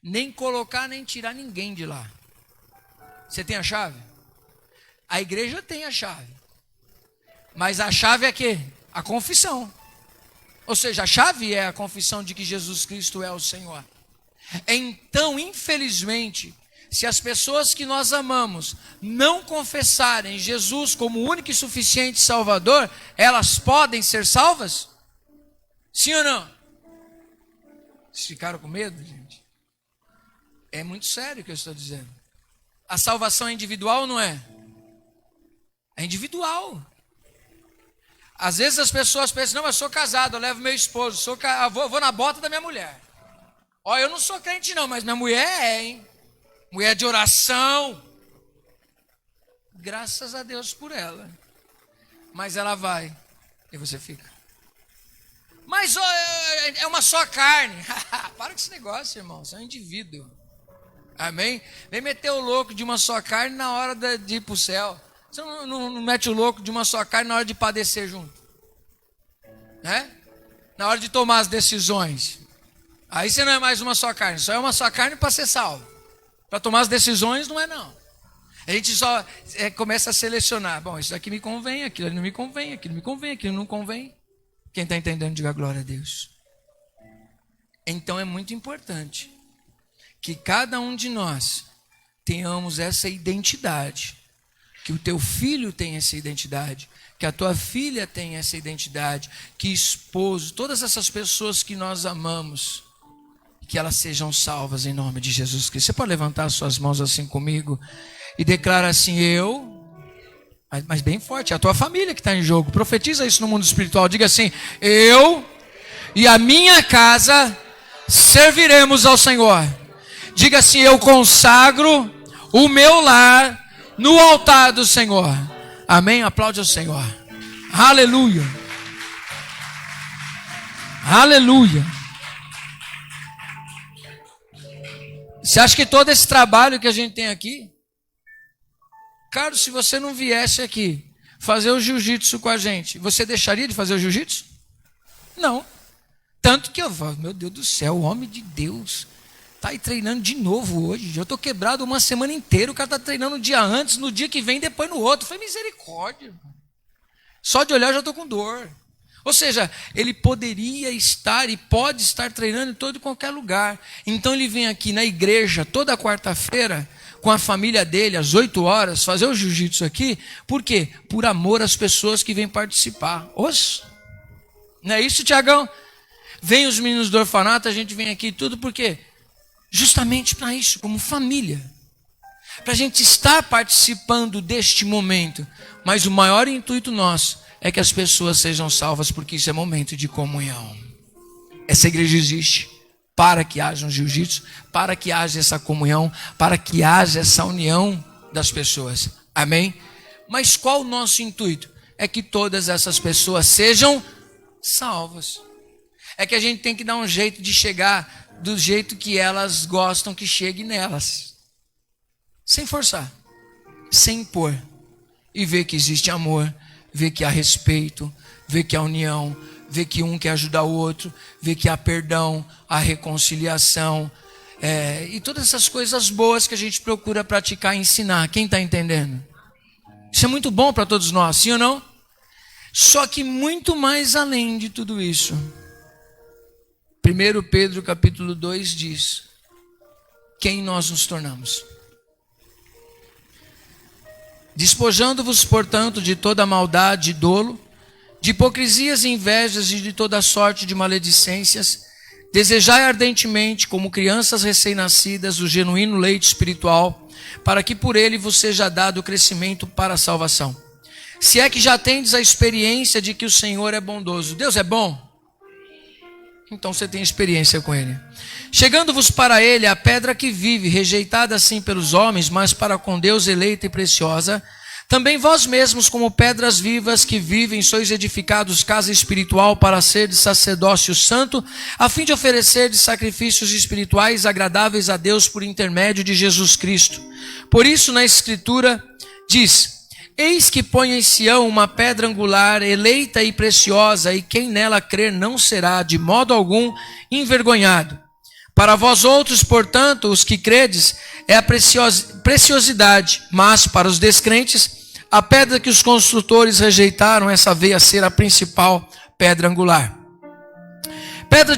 nem colocar nem tirar ninguém de lá. Você tem a chave? A igreja tem a chave. Mas a chave é quê? A confissão. Ou seja, a chave é a confissão de que Jesus Cristo é o Senhor. Então, infelizmente, se as pessoas que nós amamos não confessarem Jesus como único e suficiente Salvador, elas podem ser salvas? Sim ou não? Vocês ficaram com medo, gente? É muito sério o que eu estou dizendo. A salvação é individual ou não é? É individual. Às vezes as pessoas pensam: não, eu sou casado, eu levo meu esposo, vou na bota da minha mulher. Ó, eu não sou crente não, mas minha mulher é, hein? Mulher de oração. Graças a Deus por ela. Mas ela vai e você fica: mas é uma só carne. Para com esse negócio, irmão, você é um indivíduo. Amém? Vem meter o louco de uma só carne na hora de ir para o céu. Você não mete o louco de uma só carne na hora de padecer junto, né? Na hora de tomar as decisões. Aí você não é mais uma só carne. Só é uma só carne para ser salvo. Para tomar as decisões não é não. A gente só começa a selecionar. Bom, isso aqui me convém, aquilo não me convém, aquilo me convém, aquilo não convém. Quem está entendendo, diga glória a Deus. Então é muito importante que cada um de nós tenhamos essa identidade, que o teu filho tenha essa identidade, que a tua filha tenha essa identidade, que esposo, todas essas pessoas que nós amamos, que elas sejam salvas em nome de Jesus Cristo. Você pode levantar as suas mãos assim comigo e declara assim: mas bem forte, é a tua família que está em jogo. Profetiza isso no mundo espiritual. Diga assim: eu e a minha casa serviremos ao Senhor. Diga assim: eu consagro o meu lar no altar do Senhor. Amém? Aplaude ao Senhor. Aleluia. Aleluia. Você acha que todo esse trabalho que a gente tem aqui, Carlos, se você não viesse aqui fazer o jiu-jitsu com a gente, você deixaria de fazer o jiu-jitsu? Não. Tanto que eu falo, meu Deus do céu, o homem de Deus está aí treinando de novo hoje. Eu estou quebrado uma semana inteira, o cara está treinando um dia antes, no dia que vem, depois no outro. Foi misericórdia. Só de olhar eu já estou com dor. Ou seja, ele poderia estar e pode estar treinando em todo e qualquer lugar. Então ele vem aqui na igreja toda quarta-feira com a família dele às 8 horas fazer o jiu-jitsu aqui. Por quê? Por amor às pessoas que vêm participar. Não é isso, Tiagão? Vem os meninos do orfanato, a gente vem aqui tudo por quê? Justamente para isso, como família. Para a gente estar participando deste momento. Mas o maior intuito nosso é que as pessoas sejam salvas, porque isso é momento de comunhão. Essa igreja existe para que haja um jiu-jitsu, para que haja essa comunhão, para que haja essa união das pessoas. Amém? Mas qual o nosso intuito? É que todas essas pessoas sejam salvas. É que a gente tem que dar um jeito de chegar do jeito que elas gostam que chegue nelas. Sem forçar, sem impor. E ver que existe amor, ver que há respeito, ver que há união, ver que um quer ajudar o outro, ver que há perdão, há reconciliação, e todas essas coisas boas que a gente procura praticar e ensinar. Quem está entendendo? Isso é muito bom para todos nós, sim ou não? Só que muito mais além de tudo isso. 1 Pedro capítulo 2 diz: quem nós nos tornamos? Despojando-vos, portanto, de toda maldade e dolo, de hipocrisias e invejas e de toda sorte de maledicências, desejai ardentemente, como crianças recém-nascidas, o genuíno leite espiritual, para que por ele vos seja dado o crescimento para a salvação. Se é que já tendes a experiência de que o Senhor é bondoso. Deus é bom? Então você tem experiência com ele. Chegando-vos para ele a pedra que vive, rejeitada assim pelos homens, mas para com Deus eleita e preciosa, também vós mesmos, como pedras vivas que vivem, sois edificados casa espiritual para ser de sacerdócio santo, a fim de oferecer de sacrifícios espirituais agradáveis a Deus por intermédio de Jesus Cristo. Por isso na Escritura diz: eis que põe em Sião uma pedra angular, eleita e preciosa, e quem nela crer não será de modo algum envergonhado. Para vós outros, portanto, os que credes, é a preciosidade, mas para os descrentes, a pedra que os construtores rejeitaram, essa veio a ser a principal pedra angular. Pedra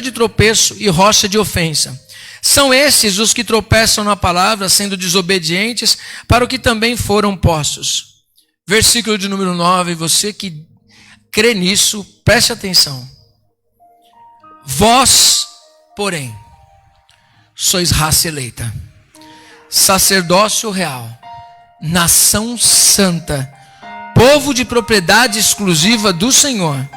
de tropeço e rocha de ofensa. São esses os que tropeçam na palavra, sendo desobedientes, para o que também foram postos. Versículo de número 9, você que crê nisso, preste atenção. Vós, porém, sois raça eleita, sacerdócio real, nação santa, povo de propriedade exclusiva do Senhor,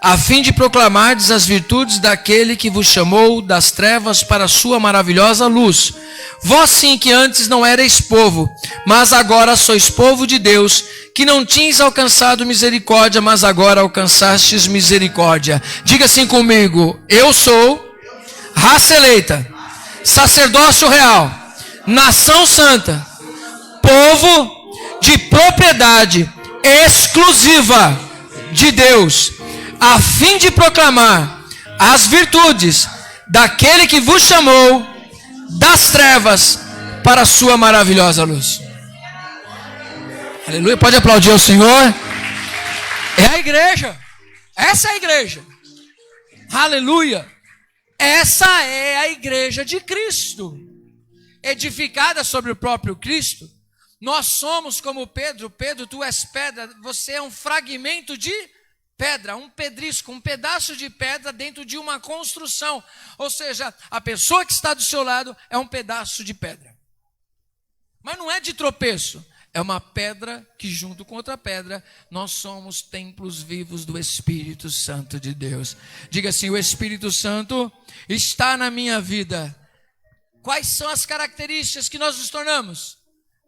a fim de proclamardes as virtudes daquele que vos chamou das trevas para a sua maravilhosa luz. Vós sim que antes não erais povo, mas agora sois povo de Deus, que não tinhas alcançado misericórdia, mas agora alcançastes misericórdia. Diga assim comigo: eu sou raça eleita, sacerdócio real, nação santa, povo de propriedade exclusiva de Deus, a fim de proclamar as virtudes daquele que vos chamou das trevas para a sua maravilhosa luz. Aleluia, pode aplaudir ao Senhor. É a igreja, essa é a igreja. Aleluia. Essa é a igreja de Cristo, edificada sobre o próprio Cristo. Nós somos como Pedro. Pedro, tu és pedra, você é um fragmento de pedra, um pedrisco, um pedaço de pedra dentro de uma construção. Ou seja, a pessoa que está do seu lado é um pedaço de pedra. Mas não é de tropeço, é uma pedra que junto com outra pedra, nós somos templos vivos do Espírito Santo de Deus. Diga assim: o Espírito Santo está na minha vida. Quais são as características que nós nos tornamos?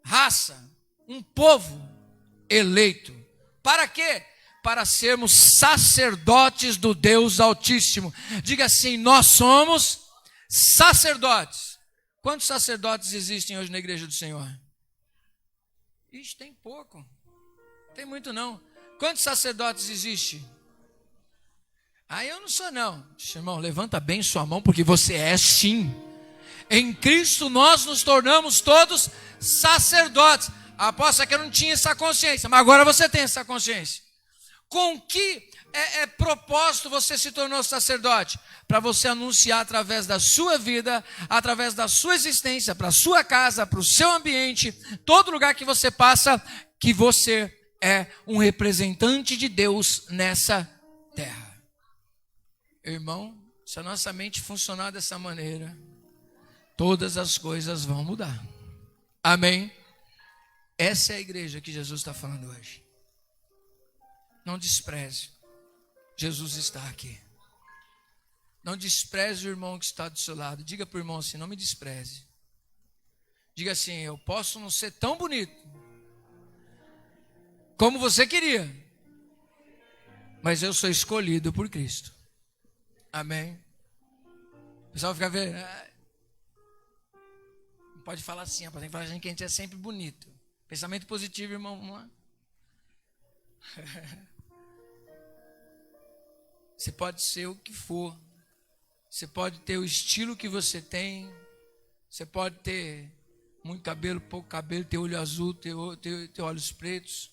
Raça, um povo eleito. Para quê? Para sermos sacerdotes do Deus Altíssimo. Diga assim: nós somos sacerdotes. Quantos sacerdotes existem hoje na igreja do Senhor? Ixi, tem pouco. Não tem muito não. Quantos sacerdotes existem? Eu não sou não. Irmão, levanta bem sua mão, porque você é sim. Em Cristo nós nos tornamos todos sacerdotes. Aposto que eu não tinha essa consciência, mas agora você tem essa consciência. Com que propósito você se tornou sacerdote? Para você anunciar através da sua vida, através da sua existência, para a sua casa, para o seu ambiente, todo lugar que você passa, que você é um representante de Deus nessa terra. Irmão, se a nossa mente funcionar dessa maneira, todas as coisas vão mudar. Amém? Essa é a igreja que Jesus está falando hoje. Não despreze. Jesus está aqui. Não despreze o irmão que está do seu lado. Diga para o irmão assim: não me despreze. Diga assim: eu posso não ser tão bonito como você queria, mas eu sou escolhido por Cristo. Amém? O pessoal fica vendo. Não pode falar assim, rapaz. Tem que falar assim que a gente é sempre bonito. Pensamento positivo, irmão. Vamos lá. Você pode ser o que for. Você pode ter o estilo que você tem. Você pode ter muito cabelo, pouco cabelo, ter olho azul, ter olhos pretos.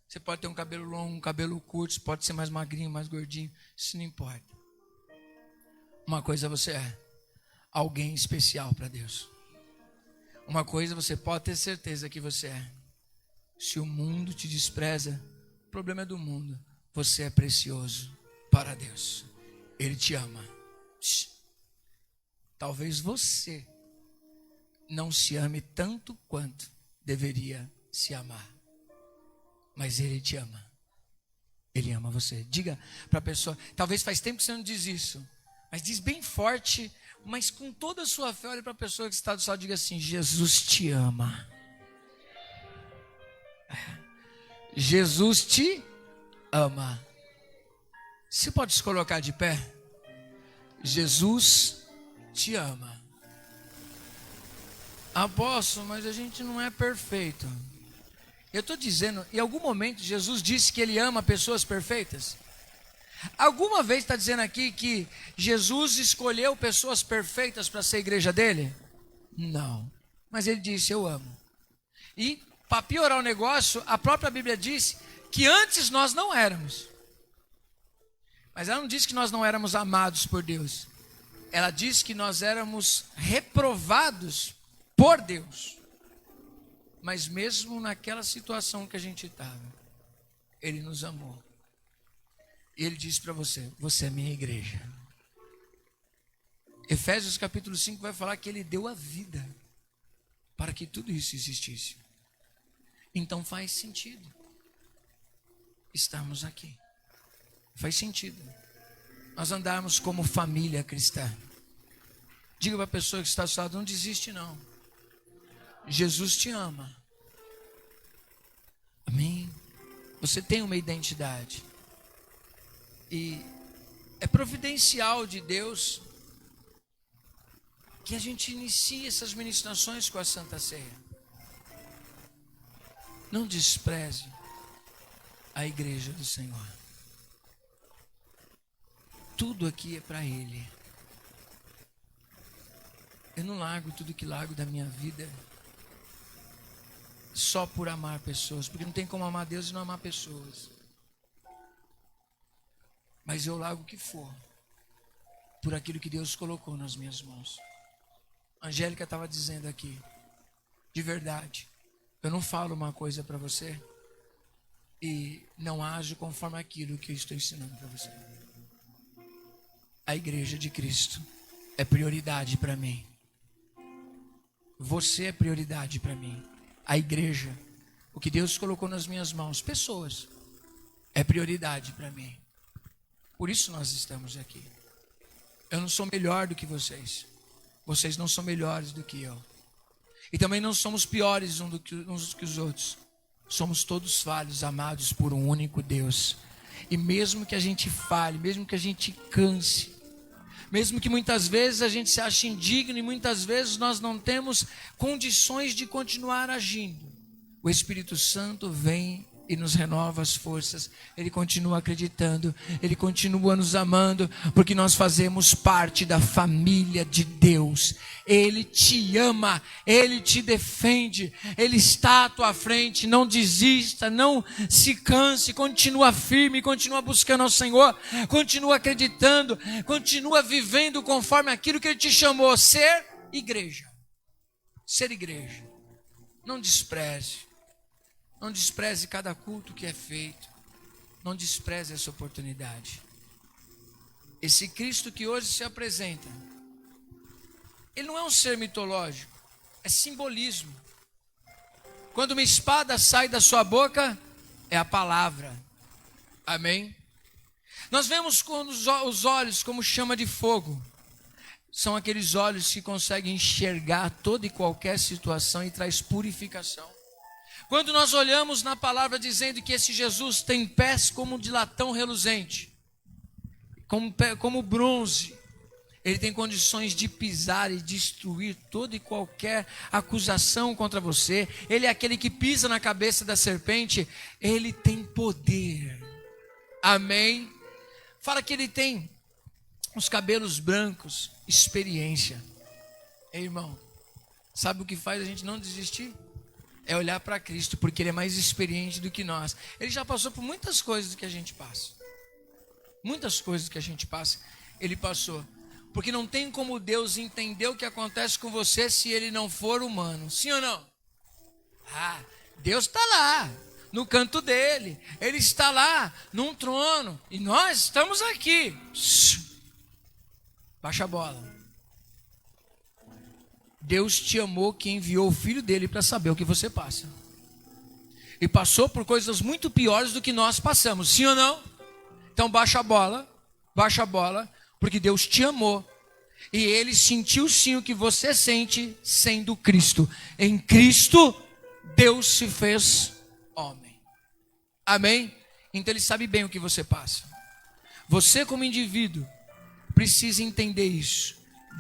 Você pode ter um cabelo longo, um cabelo curto. Você pode ser mais magrinho, mais gordinho. Isso não importa. Uma coisa você é: alguém especial para Deus. Uma coisa você pode ter certeza que você é: se o mundo te despreza, o problema é do mundo. Você é precioso para Deus. Ele te ama. Talvez você não se ame tanto quanto deveria se amar, mas Ele te ama. Ele ama você. Diga para a pessoa, talvez faz tempo que você não diz isso, mas diz bem forte, mas com toda a sua fé. Olha para a pessoa que está do seu lado, diga assim: Jesus te ama. Jesus te ama. Você pode se colocar de pé? Jesus te ama. Apóstolo, mas a gente não é perfeito. Eu estou dizendo, em algum momento Jesus disse que Ele ama pessoas perfeitas? Alguma vez está dizendo aqui que Jesus escolheu pessoas perfeitas para ser a igreja dele? Não. Mas Ele disse: eu amo. E para piorar o negócio, a própria Bíblia diz que antes nós não éramos. Mas ela não diz que nós não éramos amados por Deus. Ela diz que nós éramos reprovados por Deus. Mas mesmo naquela situação que a gente estava, Ele nos amou. E Ele disse para você: você é minha igreja. Efésios capítulo 5 vai falar que Ele deu a vida para que tudo isso existisse. Então faz sentido estarmos aqui. Faz sentido nós andarmos como família cristã. Diga para a pessoa que está ao seu lado: não desiste não. Jesus te ama. Amém? Você tem uma identidade. E é providencial de Deus que a gente inicie essas ministrações com a Santa Ceia. Não despreze a igreja do Senhor. Tudo aqui é para Ele. Eu não largo tudo que largo da minha vida só por amar pessoas, porque não tem como amar Deus e não amar pessoas. Mas eu largo o que for por aquilo que Deus colocou nas minhas mãos. A Angélica estava dizendo aqui, de verdade, eu não falo uma coisa para você e não ajo conforme aquilo que eu estou ensinando para você. A igreja de Cristo é prioridade para mim. Você é prioridade para mim. A igreja, o que Deus colocou nas minhas mãos, pessoas, é prioridade para mim. Por isso nós estamos aqui. Eu não sou melhor do que vocês. Vocês não são melhores do que eu. E também não somos piores uns que os outros. Somos todos falhos, amados por um único Deus. E mesmo que a gente falhe, mesmo que a gente canse, mesmo que muitas vezes a gente se ache indigno e muitas vezes nós não temos condições de continuar agindo, o Espírito Santo vem e nos renova as forças. Ele continua acreditando, Ele continua nos amando, porque nós fazemos parte da família de Deus. Ele te ama, Ele te defende, Ele está à tua frente. Não desista, não se canse, continua firme, continua buscando ao Senhor, continua acreditando, continua vivendo conforme aquilo que Ele te chamou, ser igreja. Ser igreja. Não despreze. Não despreze cada culto que é feito. Não despreze essa oportunidade. Esse Cristo que hoje se apresenta, ele não é um ser mitológico, é simbolismo. Quando uma espada sai da sua boca, é a palavra. Amém? Nós vemos com os olhos como chama de fogo. São aqueles olhos que conseguem enxergar toda e qualquer situação e traz purificação. Quando nós olhamos na palavra dizendo que esse Jesus tem pés como de latão reluzente, como bronze, ele tem condições de pisar e destruir toda e qualquer acusação contra você. Ele é aquele que pisa na cabeça da serpente, ele tem poder. Amém? Fala que ele tem os cabelos brancos, experiência. Ei, irmão, sabe o que faz a gente não desistir? É olhar para Cristo, porque Ele é mais experiente do que nós. Ele já passou por muitas coisas que a gente passa. Muitas coisas que a gente passa, Ele passou. Porque não tem como Deus entender o que acontece com você se Ele não for humano. Sim ou não? Deus está lá, no canto dEle. Ele está lá, num trono. E nós estamos aqui. Baixa a bola. Deus te amou, que enviou o Filho dele para saber o que você passa. E passou por coisas muito piores do que nós passamos, sim ou não? Então baixa a bola, porque Deus te amou. E Ele sentiu sim o que você sente sendo Cristo. Em Cristo, Deus se fez homem. Amém? Então Ele sabe bem o que você passa. Você como indivíduo precisa entender isso.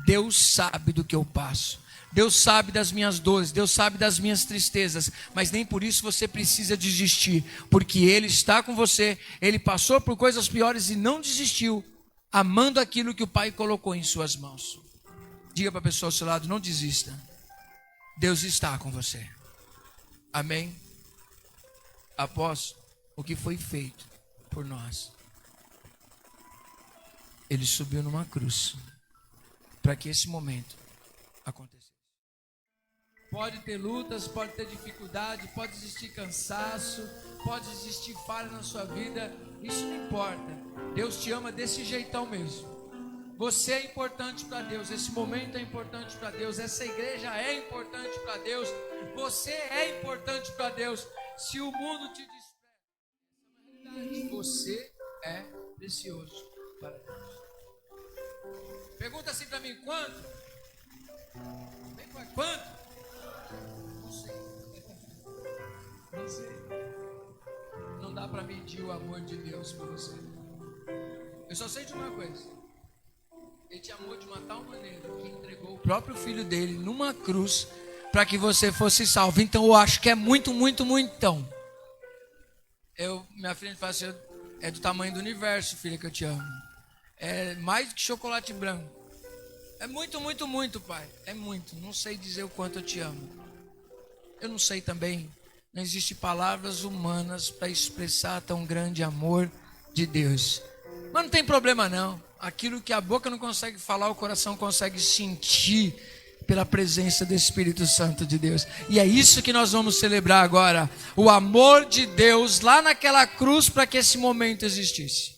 Deus sabe do que eu passo. Deus sabe das minhas dores, Deus sabe das minhas tristezas, mas nem por isso você precisa desistir, porque Ele está com você, Ele passou por coisas piores e não desistiu, amando aquilo que o Pai colocou em suas mãos. Diga para a pessoa ao seu lado, não desista, Deus está com você. Amém? Após o que foi feito por nós, Ele subiu numa cruz, para que esse momento acontecesse. Pode ter lutas, pode ter dificuldade, pode existir cansaço, pode existir falha na sua vida, isso não importa. Deus te ama desse jeitão mesmo. Você é importante para Deus, esse momento é importante para Deus, essa igreja é importante para Deus, você é importante para Deus. Se o mundo te despreza, você é precioso para Deus. Pergunta assim para mim, quanto? Quanto? Não sei. Não dá para medir o amor de Deus por você. Eu só sei de uma coisa. Ele te amou de uma tal maneira que entregou o próprio filho dele numa cruz para que você fosse salvo. Então eu acho que é muito, muito, muitão. Minha filha fala assim, é do tamanho do universo, filha, que eu te amo. É mais do que chocolate branco. É muito, muito, muito, pai. É muito. Não sei dizer o quanto eu te amo. Eu não sei também. Não existem palavras humanas para expressar tão grande amor de Deus. Mas não tem problema não. Aquilo que a boca não consegue falar, o coração consegue sentir pela presença do Espírito Santo de Deus. E é isso que nós vamos celebrar agora. O amor de Deus lá naquela cruz para que esse momento existisse.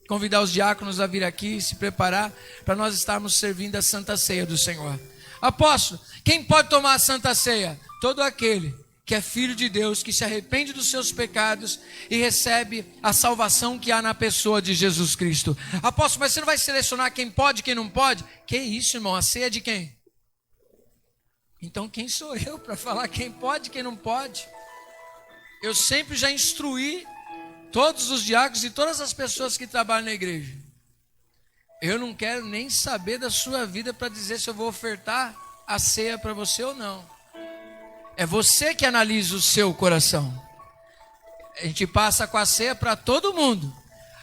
Convidar os diáconos a vir aqui e se preparar para nós estarmos servindo a Santa Ceia do Senhor. Apóstolo, quem pode tomar a Santa Ceia? Todo aquele que é filho de Deus, que se arrepende dos seus pecados e recebe a salvação que há na pessoa de Jesus Cristo. Apóstolo, mas você não vai selecionar quem pode e quem não pode? Que isso, irmão? A ceia é de quem? Então quem sou eu para falar quem pode e quem não pode? Eu sempre já instruí todos os diáconos e todas as pessoas que trabalham na igreja. Eu não quero nem saber da sua vida para dizer se eu vou ofertar a ceia para você ou não. É você que analisa o seu coração. A gente passa com a ceia para todo mundo.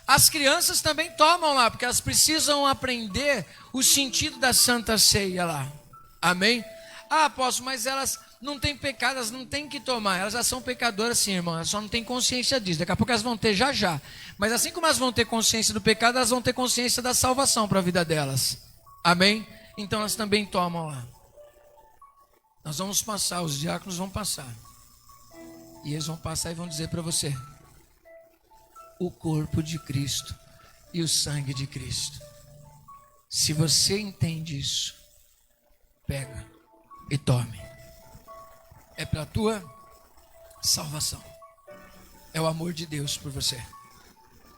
As crianças também tomam lá, porque elas precisam aprender o sentido da Santa Ceia lá. Amém? Ah, apóstolo, mas elas não têm pecado, elas não têm que tomar. Elas já são pecadoras sim, irmão. Elas só não têm consciência disso. Daqui a pouco elas vão ter já. Mas assim como elas vão ter consciência do pecado, elas vão ter consciência da salvação para a vida delas. Amém? Então elas também tomam lá. Nós vamos passar, os diáconos vão passar. E eles vão passar e vão dizer para você: o corpo de Cristo e o sangue de Cristo. Se você entende isso, pega e tome. É para a tua salvação. É o amor de Deus por você.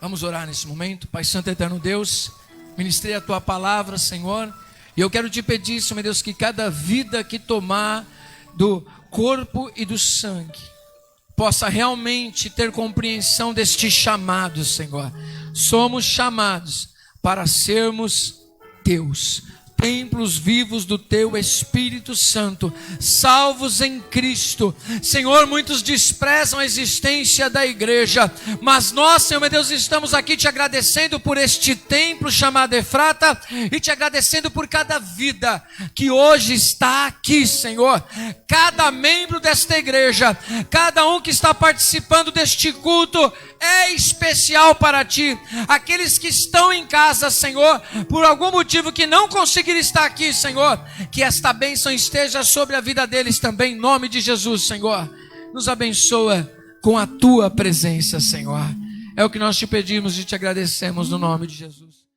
Vamos orar nesse momento. Pai Santo Eterno Deus, ministrei a tua palavra, Senhor, e eu quero te pedir, Senhor Deus, que cada vida que tomar do corpo e do sangue possa realmente ter compreensão deste chamado, Senhor. Somos chamados para sermos teus, templos vivos do teu Espírito Santo, salvos em Cristo. Senhor, muitos desprezam a existência da igreja, mas nós, Senhor meu Deus, estamos aqui te agradecendo por este templo chamado Efrata e te agradecendo por cada vida que hoje está aqui, Senhor. Cada membro desta igreja, cada um que está participando deste culto é especial para ti. Aqueles que estão em casa, Senhor, por algum motivo que não conseguiram estar aqui, Senhor, que esta bênção esteja sobre a vida deles também, em nome de Jesus, Senhor. Nos abençoa com a tua presença, Senhor. É o que nós te pedimos e te agradecemos no nome de Jesus.